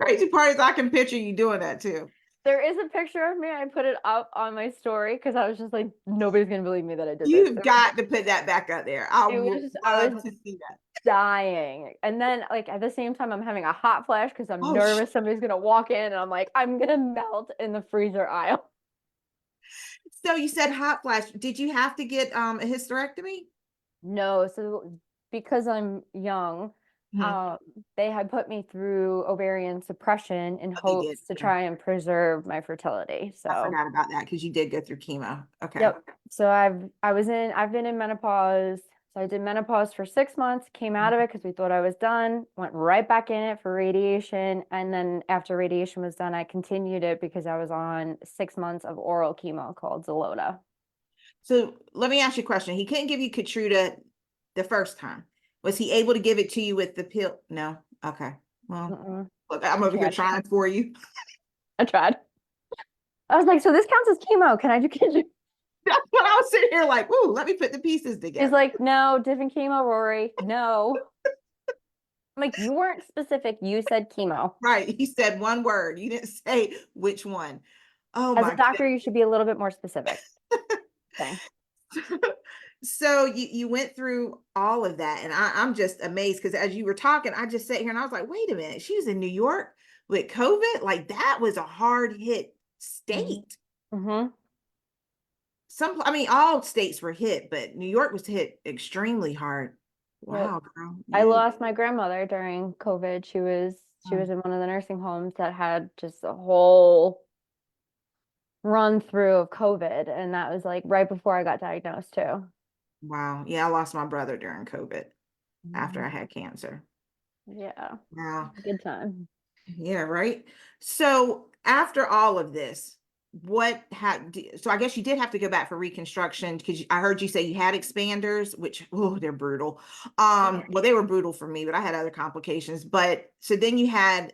Crazy part is I can picture you doing that too. There is a picture of me. I put it up on my story because I was just like, nobody's gonna believe me that I did this. You've got to put that back up there. I would I love was to see that. dying. And then like at the same time, I'm having a hot flash because I'm Oh, nervous somebody's gonna walk in and I'm like, I'm gonna melt in the freezer aisle. so you said hot flash. Did you have to get a hysterectomy? No, so because I'm young, Mhm. um, they had put me through ovarian suppression in Oh, they did. hopes to Okay. try and preserve my fertility. I So forgot about that because you did go through chemo. Okay. yep. So I've been in menopause. So I did menopause for 6 months, came out of it because we thought I was done, went right back in it for radiation. And then after radiation was done, I continued it because I was on 6 months of oral chemo called Xeloda. So let me ask you a question. He couldn't give you Keytruda the first time. Was he able to give it to you with the pill? No. Okay. Well, Mm-mm. look, I'm I over here tried. trying for you. I tried. I was like, so this counts as chemo. Can I do chemo? That's what I was sitting here like, ooh, let me put the pieces He's together. like, no, different chemo, Rory. No. I'm like, you weren't specific. You said chemo. Right. He said one word. You didn't say which one. Oh As a my doctor, you should be a little bit more specific. Okay. So you went through all of that, and I'm just amazed because as you were talking, I just sat here and I was like, wait a minute, she was in New York with COVID. Like that was a hard hit Mm-hmm. state. Mm-hmm. I mean, all states were hit, but New York was hit extremely hard. Yep. Wow, girl, I you. lost my grandmother during COVID. She Mm. was in one of the nursing homes that had just a whole run through of COVID, and that was like right before I got diagnosed too. Wow. Yeah, I lost my brother during COVID after I Mhm. had cancer. Yeah, Wow. good time. Yeah, right. So after all of this, what had so I guess you did have to go back for reconstruction because I heard you say you had expanders, which oh, they're brutal. Well, they were brutal for me, but I had other complications. But so then you had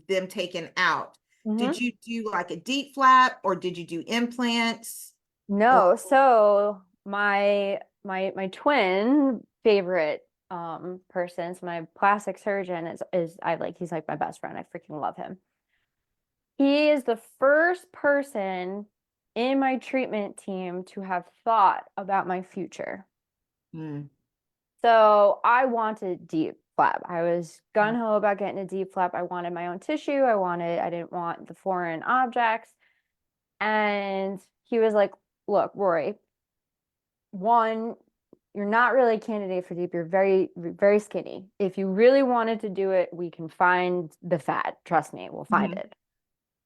them taken out. Did Hmm. you do like a deep flap or did you do implants? Or No, so my twin favorite person, so my plastic surgeon is I like he's like my best friend. I freaking love him. He is the first person in my treatment team to have thought about my future. mm, So I wanted deep flap. I was gun ho about getting a deep flap. I wanted my own tissue. I didn't want the foreign objects. And he was like, look, Rory, one, you're not really a candidate for deep. You're very skinny. If you really wanted to do it, we can find the fat. Trust me, we'll find mhm, it.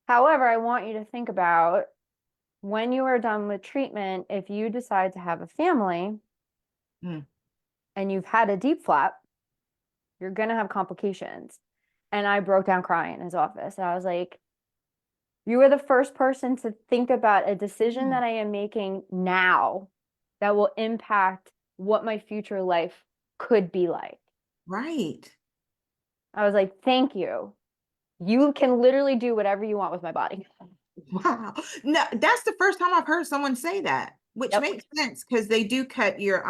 However, I want you to think about when you are done with treatment, if you decide to have a family mm, and you've had a deep flap, you're going to have complications. And I broke down crying in his office. And I was like, you are the first person to think about a decision yeah, that I am making now that will impact what my future life could be like. right. I was like, thank you. You can literally do whatever you want with my body. Wow. No, that's the first time I've heard someone say that, which Yep. makes sense because they do cut your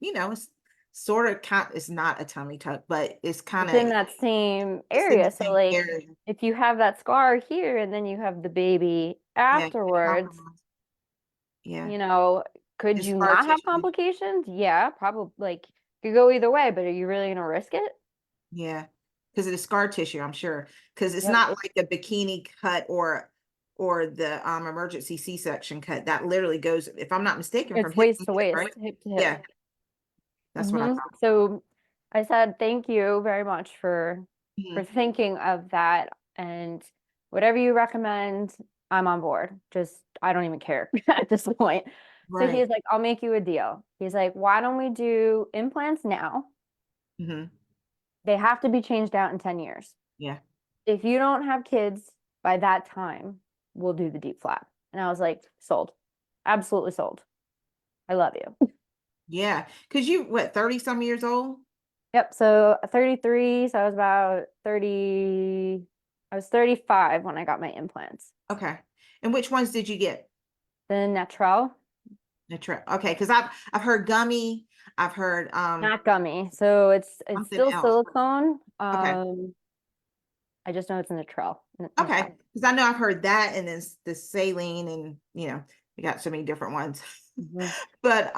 it's sort of kind it's not a tummy tuck, but it's kind It's of in that same it's in area. the So, same like, area. if you have that scar here and then you have the baby Yeah, afterwards, compromise. Yeah. you know, could It's you scar not have tissue. complications? Yeah, probably. Like, could go either way, but are you really going to risk it? Yeah. Because it's scar tissue, I'm sure. Because it's Yep. not like a bikini cut or the emergency C-section cut. That literally goes, if I'm not mistaken, from It's hip waist to to hip, waist, right? hip to hip. Yeah, that's what I Hmm. thought. So I said thank you very much for Mhm. thinking of that, and whatever you recommend, I'm on board. Just I don't even care at this point. So Right. he's like, I'll make you a deal. He's like, why don't we do implants now? Hmm. They have to be changed out in 10 years. Yeah. If you don't have kids by that time, we'll do the deep flap. And I was like, sold. Absolutely sold. I love you. Yeah, because you what, 30 some years old? Yep. So 33. So I was about 30. I was 35 when I got my implants. Okay. And which ones did you get? The Netrel, The trip. Okay, because I've heard gummy, I've heard not gummy. So it's something still else. silicone. Okay. I just know it's in Netrel. Okay. Netrel. Because I know I've heard that and then the saline and we got so many different ones. Mhm. But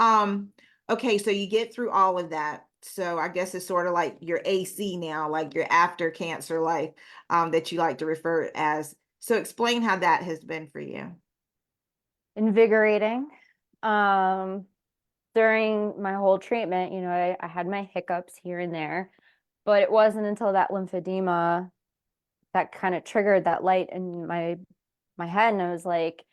okay, so you get through all of that. So I guess it's sort of like your AC now, like your after cancer life, that you like to refer it as. So explain how that has been for you. Invigorating. Um, During my whole treatment, I had my hiccups here and there, but it wasn't until that lymphedema that kind of triggered that light in my head. And I was like,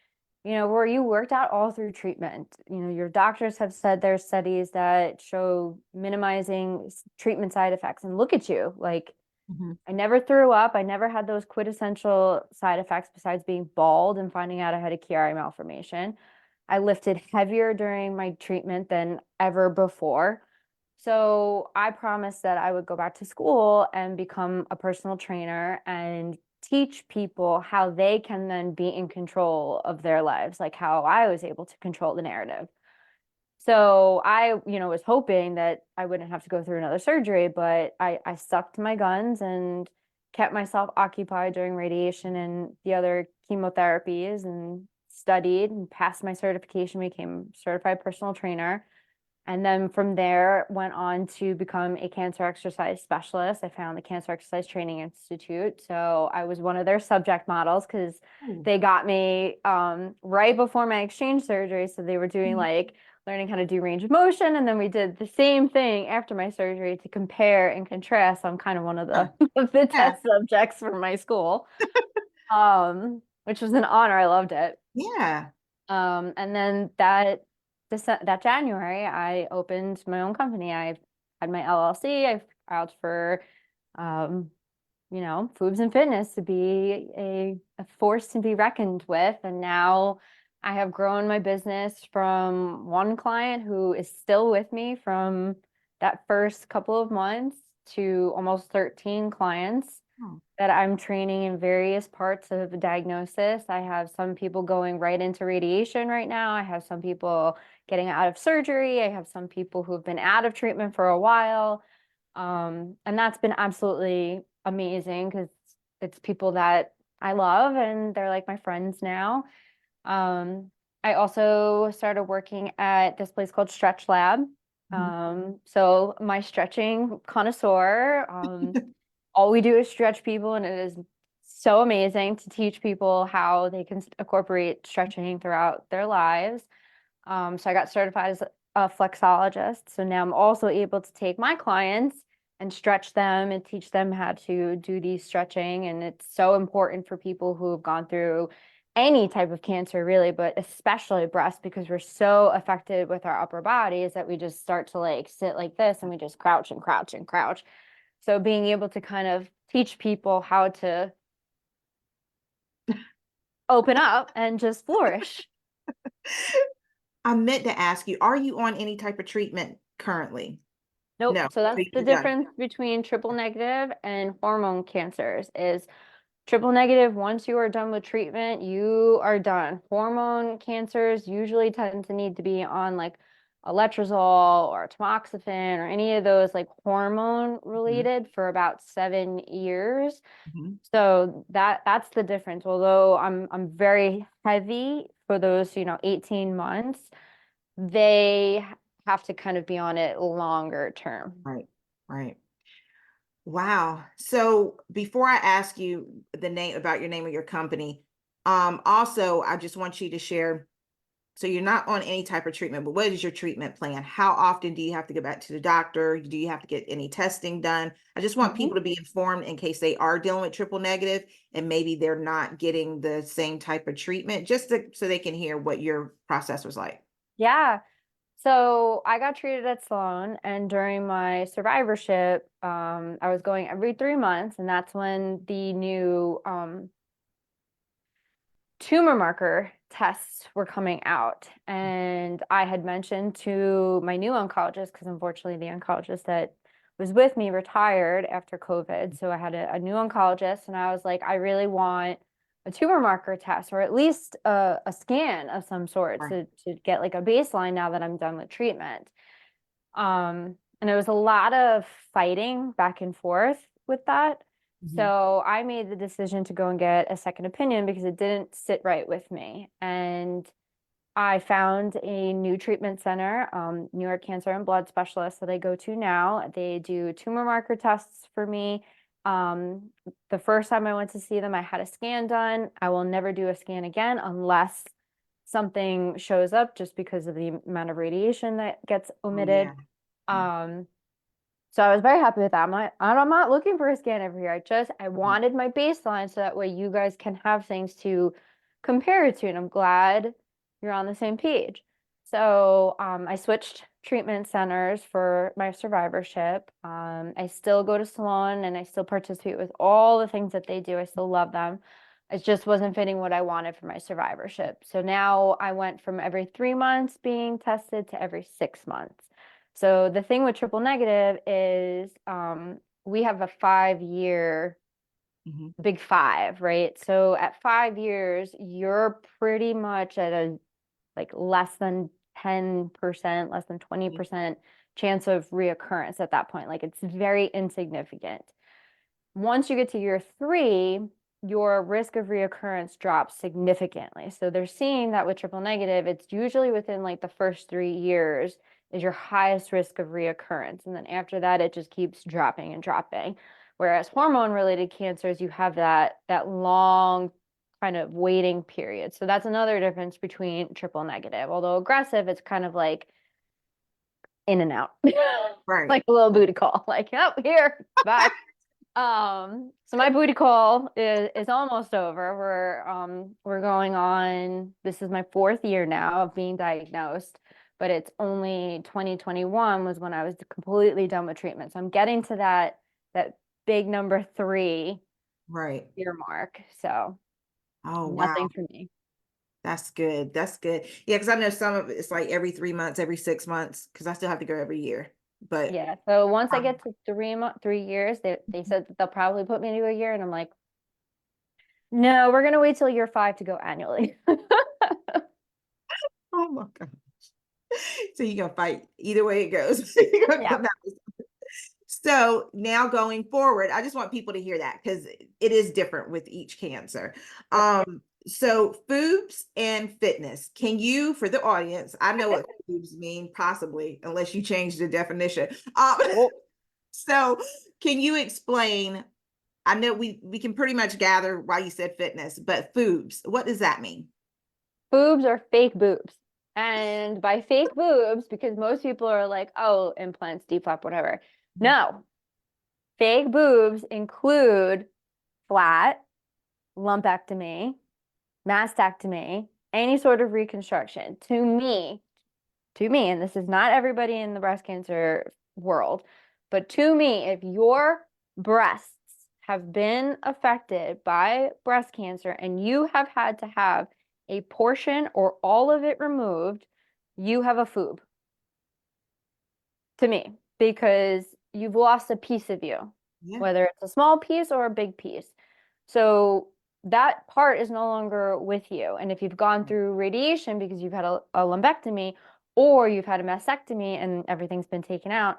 where you worked out all through treatment. Your doctors have said there's studies that show minimizing treatment side effects. And look at you. Like, Mhm. I never threw up. I never had those quintessential side effects besides being bald and finding out I had a Chiari malformation. I lifted heavier during my treatment than ever before. So I promised that I would go back to school and become a personal trainer and teach people how they can then be in control of their lives, like how I was able to control the narrative. So I, was hoping that I wouldn't have to go through another surgery, but I stuck to my guns and kept myself occupied during radiation and the other chemotherapies and studied and passed my certification, became certified personal trainer. And then from there went on to become a cancer exercise specialist. I found the Cancer Exercise Training Institute. So I was one of their subject models because Ooh. they got me right before my exchange surgery. So they were doing Mhm. like learning how to do range of motion. And then we did the same thing after my surgery to compare and contrast. So I'm kind of one of Yeah. the Yeah. test subjects for my school, which was an honor. I loved it. Yeah. And then that that January, I opened my own company. I had my LLC. I filed for, Foobs and Fitness to be a force to be reckoned with. And now I have grown my business from one client who is still with me from that first couple of months to almost 13 clients Oh, that I'm training in various parts of the diagnosis. I have some people going right into radiation right now. I have some people getting out of surgery. I have some people who've been out of treatment for a while. And that's been absolutely amazing because it's people that I love and they're like my friends now. I also started working at this place called Stretch Lab. mhm. So my stretching connoisseur, all we do is stretch people, and it is so amazing to teach people how they can incorporate stretching throughout their lives. So I got certified as a flexologist. So now I'm also able to take my clients and stretch them and teach them how to do these stretching. And it's so important for people who have gone through any type of cancer, really, but especially breast, because we're so affected with our upper bodies that we just start to like sit like this and we just crouch and crouch and crouch. So being able to kind of teach people how to open up and just flourish. I meant to ask you, are you on any type of treatment currently? Nope. No, So so that's the you're done. difference between triple negative and hormone cancers is triple negative, once you are done with treatment, you are done. Hormone cancers usually tend to need to be on like a letrozole or tamoxifen or any of those like hormone Mhm, related for about 7 years. mhm. So that's the difference. Although I'm very heavy for those, 18 months, they have to kind of be on it longer term. Right, right. Wow. So before I ask you the name about your name of your company, also I just want you to share. So you're not on any type of treatment, but what is your treatment plan? How often do you have to go back to the doctor? Do you have to get any testing done? I just want Mhm. people to be informed in case they are dealing with triple negative and maybe they're not getting the same type of treatment, so they can hear what your process was like. Yeah. So I got treated at Sloan, and during my survivorship, I was going every 3 months, and that's when the new tumor marker tests were coming out. And I had mentioned to my new oncologist, because unfortunately the oncologist that was with me retired after COVID. So I had a new oncologist, and I was like, I really want a tumor marker test, or at least a scan of some sort Right. to get like a baseline now that I'm done with treatment. And it was a lot of fighting back and forth with that. Mhm. So I made the decision to go and get a second opinion because it didn't sit right with me. And I found a new treatment center, New York Cancer and Blood Specialists that I go to now. They do tumor marker tests for me. The first time I went to see them, I had a scan done. I will never do a scan again unless something shows up just because of the amount of radiation that gets Oh omitted. yeah. Yeah. Um, so I was very happy with that. I'm not looking for a scan every year. I Mhm. wanted my baseline so that way you guys can have things to compare it to. And I'm glad you're on the same page. So I switched treatment centers for my survivorship. I still go to Salon and I still participate with all the things that they do. I still love them. It just wasn't fitting what I wanted for my survivorship. So now I went from every 3 months being tested to every 6 months. So the thing with triple negative is we have a 5 year Mhm. big five, right? So at 5 years, you're pretty much at a like less than 10%, less than Yeah. 20% chance of reoccurrence at that point. Like it's very insignificant. Once you get to year 3, your risk of reoccurrence drops significantly. So they're seeing that with triple negative, it's usually within like the first 3 years is your highest risk of reoccurrence. And then after that, it just keeps dropping and dropping. Whereas hormone related cancers, you have that long kind of waiting period. So that's another difference between triple negative. Although aggressive, it's kind of like in and out, Right. like a little booty call, like, oh, here, bye. So my booty call is almost over. We're going on, this is my 4th year now of being diagnosed but it's only 2021 was when I was completely done with treatment. So I'm getting to that big number 3 Right. year mark. So Oh, wow. nothing for me. That's good. That's good. Yeah, because I know some of it's like every 3 months, every 6 months, because I still have to go every year. But Yeah. So once I um, get to 3 years, they said that they'll probably put me to a year, and I'm like, no, we're gonna wait till year 5 to go annually. oh my God. So you're gonna fight either way it goes. You're gonna Yeah. come out. So now going forward, I just want people to hear that because it is different with each cancer. Yep. So Foobs and fitness. Can you, for the audience, I know what Foobs mean, possibly, unless you change the definition. Oh. So can you explain? I know we can pretty much gather why you said fitness, but Foobs, what does that mean? Boobs are fake boobs. And by fake boobs, because most people are like, oh, implants, deflap, whatever. No, fake boobs include flat, lumpectomy, mastectomy, any sort of reconstruction. To me, and this is not everybody in the breast cancer world, but to me, if your breasts have been affected by breast cancer and you have had to have a portion or all of it removed, you have a foob to me because you've lost a piece of you, Yeah. whether it's a small piece or a big piece. So that part is no longer with you. And if you've gone through radiation because you've had a lumpectomy or you've had a mastectomy and everything's been taken out,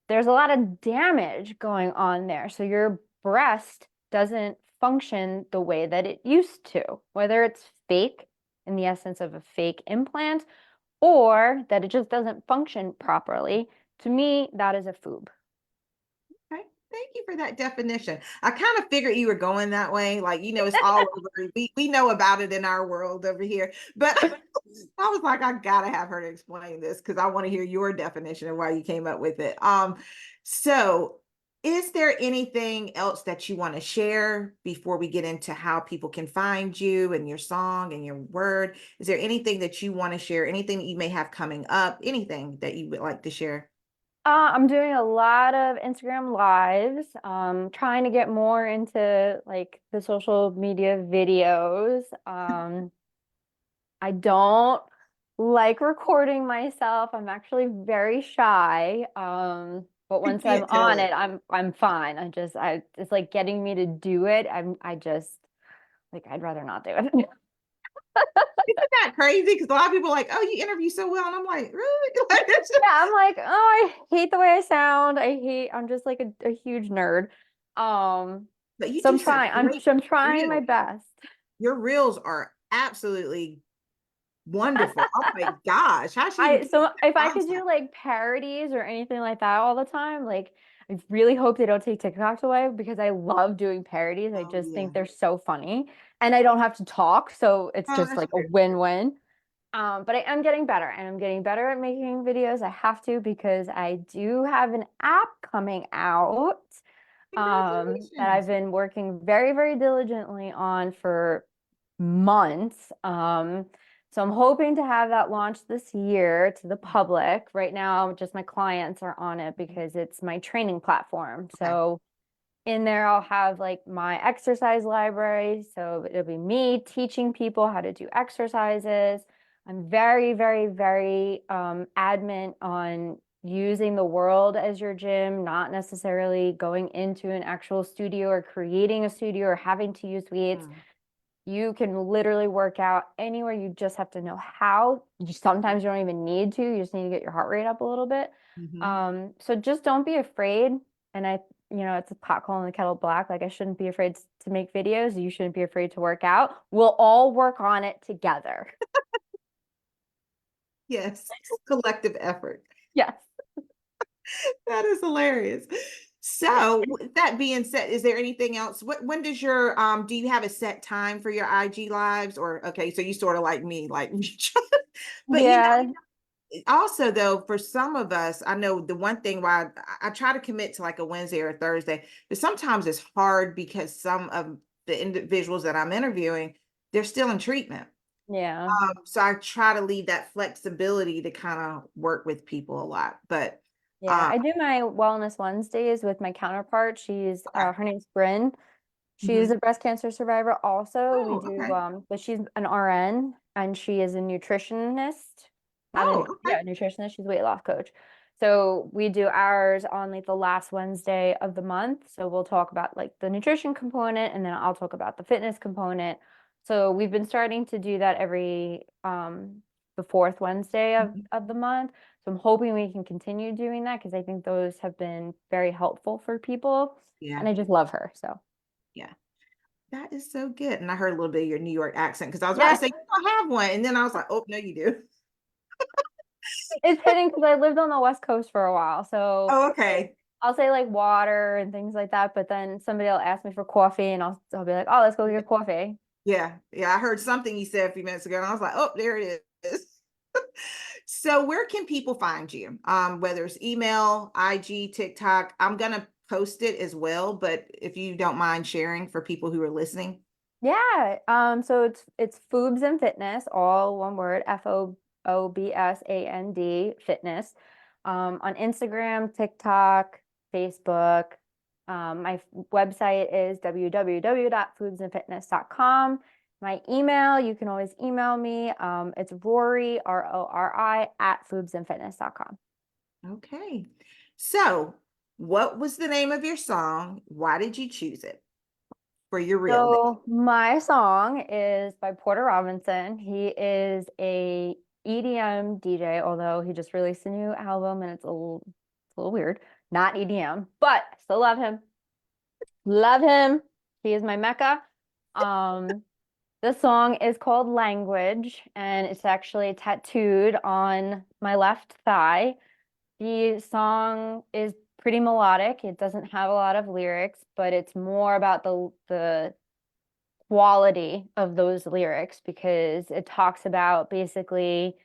there's a lot of damage going on there. So your breast doesn't function the way that it used to, whether it's fake in the essence of a fake implant or that it just doesn't function properly. To me, that is a foob. Okay. Thank you for that definition. I kind of figured you were going that way. Like, it's all over. We know about it in our world over here. But I was like, I gotta have her to explain this because I want to hear your definition of why you came up with it. So is there anything else that you want to share before we get into how people can find you and your song and your word? Is there anything that you want to share? Anything that you may have coming up? Anything that you would like to share? I'm doing a lot of Instagram lives, trying to get more into like the social media videos. I don't like recording myself. I'm actually very shy. But I once I'm can't tell on it. it, I'm fine. It's like getting me to do it. I just like I'd rather not do it. Isn't that crazy? Because a lot of people are like, oh, you interview so well. And I'm like, really? Like, Yeah, I'm like, oh, I hate the way I sound. I'm just like a huge nerd. Um, but you so I'm do such trying. great I'm trying my reels. best. Your reels are absolutely wonderful. Oh my gosh. How she even I keep so if that I could concept? do like parodies or anything like that all the time, like I really hope they don't take TikToks away because I love doing parodies. I Oh just yeah. think they're so funny and I don't have to talk, so it's Oh, just that's like a true. win-win. But I am getting better and I'm getting better at making videos. I have to because I do have an app coming out that I've Congratulations. been working very, very diligently on for months. So I'm hoping to have that launched this year to the public. Right now, just my clients are on it because it's my training platform. Okay. So in there, I'll have like my exercise library. So it'll be me teaching people how to do exercises. I'm very, very, very adamant on using the world as your gym, not necessarily going into an actual studio or creating a studio or having to use weights. Mm, You can literally work out anywhere. You just have to know how. Sometimes you don't even need to. You just need to get your heart rate up a little bit. mhm. So just don't be afraid. And it's a pot calling the kettle black. Like I shouldn't be afraid to make videos. You shouldn't be afraid to work out. We'll all work on it together. Yes. Collective effort. Yes. That is hilarious. So, with that being said, is there anything else? When does your do you have a set time for your IG lives or okay, so you sort of like me, like but Yeah. also though, for some of us, I know the one thing why I try to commit to like a Wednesday or a Thursday, but sometimes it's hard because some of the individuals that I'm interviewing, they're still in treatment. Yeah. So I try to leave that flexibility to kind of work with people a lot. But Yeah. um, I do my Wellness Wednesdays with my counterpart. She's okay. her name's Bryn. She's Mhm. a breast cancer survivor also. We Oh, do, okay. but she's an RN and she is a nutritionist. Oh, okay. Yeah, nutritionist. She's a weight loss coach. So we do ours on like the last Wednesday of the month. So we'll talk about like the nutrition component and then I'll talk about the fitness component. So we've been starting to do that every the fourth Wednesday Mhm. of the month. So I'm hoping we can continue doing that because I think those have been very helpful for people. Yeah, And I just love her. So yeah. That is so good. And I heard a little bit of your New York accent because I was about to yeah. say, you don't have one. And then I was like, oh, no, you do. It's hidden because I lived on the West Coast for a while. So Oh, okay. I'll say like water and things like that, but then somebody will ask me for coffee and I'll be like, oh, let's go get coffee. Yeah. Yeah. I heard something you said a few minutes ago. And I was like, oh, there it is. So where can people find you? Whether it's email, IG, TikTok. I'm gonna post it as well, but if you don't mind sharing for people who are listening. Yeah. So it's Foobs and Fitness, all one word, FOOBSAND fitness. On Instagram, TikTok, Facebook. My website is www.foobsandfitness.com. My email, you can always email me. It's Rori, RORI, at foobsandfitness.com. Okay. So what was the name of your song? Why did you choose it for your real name? So my song is by Porter Robinson. He is a EDM DJ, although he just released a new album and it's a little weird. Not EDM, but I still love him. Love him. He is my Mecca. Um, the song is called Language, and it's actually tattooed on my left thigh. The song is pretty melodic. It doesn't have a lot of lyrics, but it's more about the quality of those lyrics because it talks about basically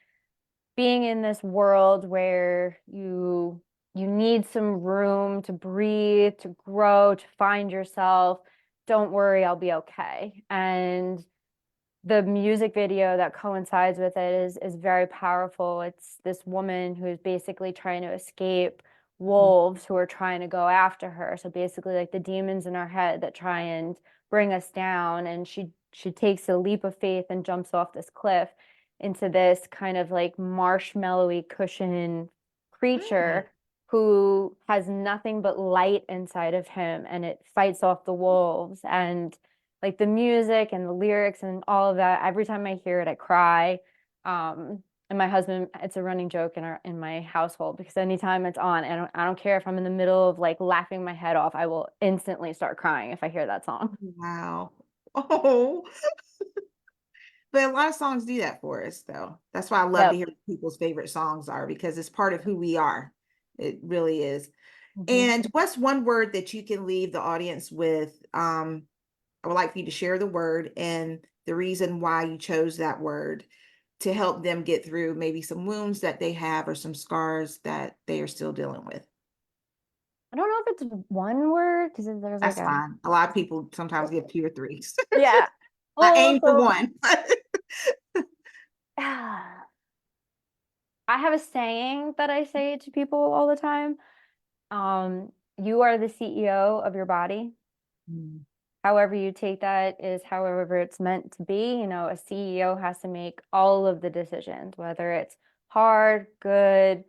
being in this world where you need some room to breathe, to grow, to find yourself. Don't worry, I'll be okay. And the music video that coincides with it is very powerful. It's this woman who's basically trying to escape wolves who are trying to go after her. So basically like the demons in our head that try and bring us down. And she takes a leap of faith and jumps off this cliff into this kind of like marshmallowy cushion Mm. creature who has nothing but light inside of him and it fights off the wolves. And like the music and the lyrics and all of that, every time I hear it, I cry. And my husband, it's a running joke in my household because anytime it's on, I don't care if I'm in the middle of like laughing my head off, I will instantly start crying if I hear that song. Wow. Oh, but a lot of songs do that for us, though. That's why I love to Yep. hear what people's favorite songs are because it's part of who we are. It really is. Mhm. And what's one word that you can leave the audience with? I would like for you to share the word and the reason why you chose that word to help them get through maybe some wounds that they have or some scars that they are still dealing with. I don't know if it's one word because there's like That's a, fine. A lot of people sometimes give two or three. yeah. I Well, aim for so one. I have a saying that I say to people all the time. You are the CEO of your body. Mm, However you take that is however it's meant to be. You know, a CEO has to make all of the decisions, whether it's hard, good,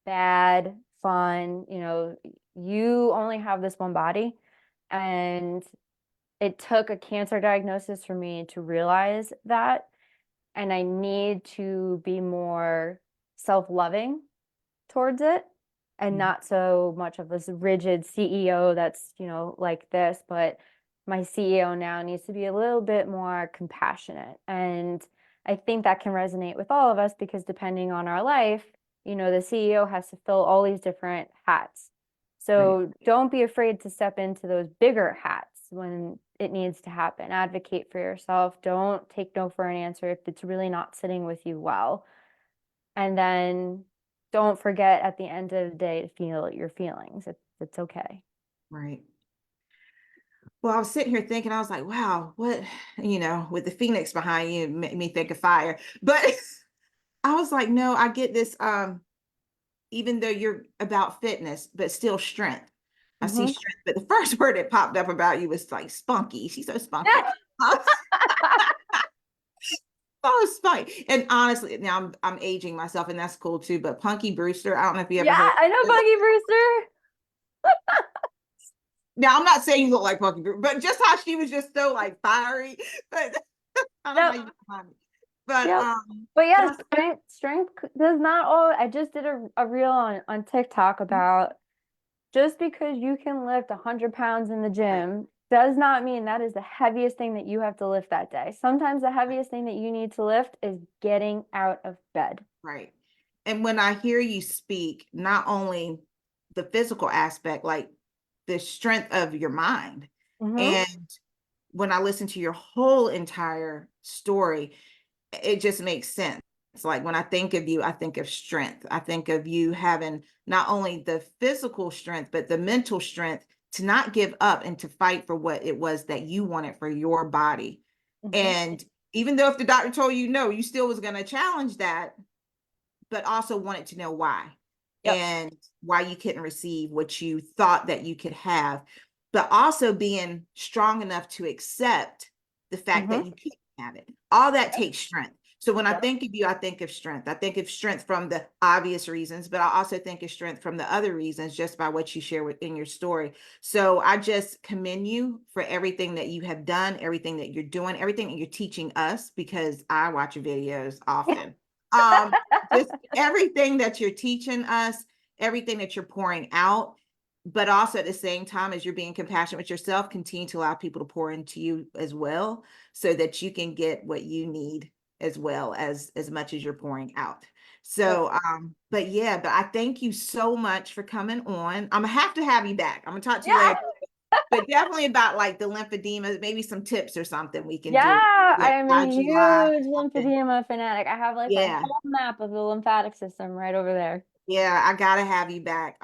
bad, fun. You know, you only have this one body. And it took a cancer diagnosis for me to realize that. And I need to be more self-loving towards it and mm, not so much of this rigid CEO that's, you know, like this, but my CEO now needs to be a little bit more compassionate. And I think that can resonate with all of us because depending on our life, you know, the CEO has to fill all these different hats. right, So don't be afraid to step into those bigger hats when it needs to happen. Advocate for yourself. Don't take no for an answer if it's really not sitting with you well. And then don't forget at the end of the day to feel your feelings. It's okay. right. Well, I was sitting here thinking, I was like, wow, what, with the Phoenix behind you, made me think of fire. But I was like, no, I get this. Even though you're about fitness, but still strength. I see Hmm. strength. But the first word that popped up about you was like spunky. She's so spunky. Oh, spunky. And honestly, now I'm aging myself, and that's cool too. But Punky Brewster, I don't know if you ever Yeah, heard. I know Buggy Brewster. Now, I'm not saying you look like Punky Brewster, but just how she was just so like fiery. But I don't know how Yep. you find it. But Yep. But but yeah, I strength does not all. I just did a reel on TikTok about just because you can lift 100 pounds in the right, gym does not mean that is the heaviest thing that you have to lift that day. Sometimes the right. heaviest thing that you need to lift is getting out of bed. Right. And when I hear you speak, not only the physical aspect, like the strength of your mind, Hmm. and when I listen to your whole entire story, it just makes sense. It's like when I think of you, I think of strength. I think of you having not only the physical strength, but the mental strength to not give up and to fight for what it was that you wanted for your body. Hmm. And even though if the doctor told you no, you still was going to challenge that, but also wanted to know why, Yep. and why you couldn't receive what you thought that you could have, but also being strong enough to accept the fact that Hmm. you can't have it. All that Yep. takes strength. So when I Yep. think of you, I think of strength. I think of strength from the obvious reasons, but I also think of strength from the other reasons just by what you share within your story. So I just commend you for everything that you have done, everything that you're doing, everything that you're teaching us, because I watch your videos often. Um, just everything that you're teaching us, everything that you're pouring out, but also at the same time as you're being compassionate with yourself, continue to allow people to pour into you as well, so that you can get what you need as well as much as you're pouring out. Yep. So but yeah, but I thank you so much for coming on. I'm gonna have you back. I'm gonna talk to you Yeah. later, but definitely about like the lymphedema, maybe some tips or something we can Yeah, do. I Like am a IG live, huge something. lymphedema fanatic. I have like my Yeah. whole map of the lymphatic system right over there. Yeah, I gotta have you back.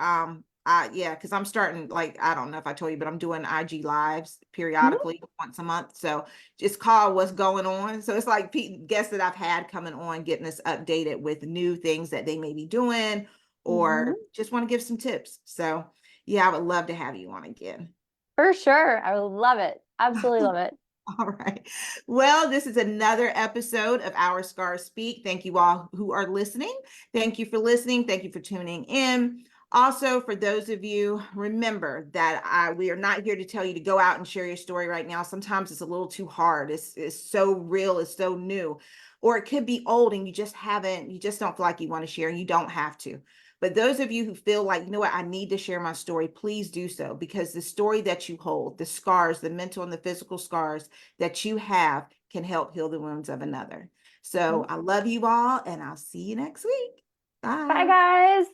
Yeah, because I'm starting, like, I don't know if I told you, but I'm doing IG lives Mhm. periodically once a month. So just call what's going on. So it's like guests that I've had coming on, getting us updated with new things that they may be doing, Mhm. or just want to give some tips. So yeah, I would love to have you on again. For sure. I would love it. Absolutely love it. All right. Well, this is another episode of Our Scars Speak. Thank you all who are listening. Thank you for listening. Thank you for tuning in. Also, for those of you, remember that we are not here to tell you to go out and share your story right now. Sometimes it's a little too hard. It's so real. It's so new. Or it could be old and you just don't feel like you want to share, and you don't have to. But those of you who feel like, you know what, I need to share my story, please do so, because the story that you hold, the scars, the mental and the physical scars that you have, can help heal the wounds of another. So Mhm. I love you all, and I'll see you next week. Bye, Bye. guys.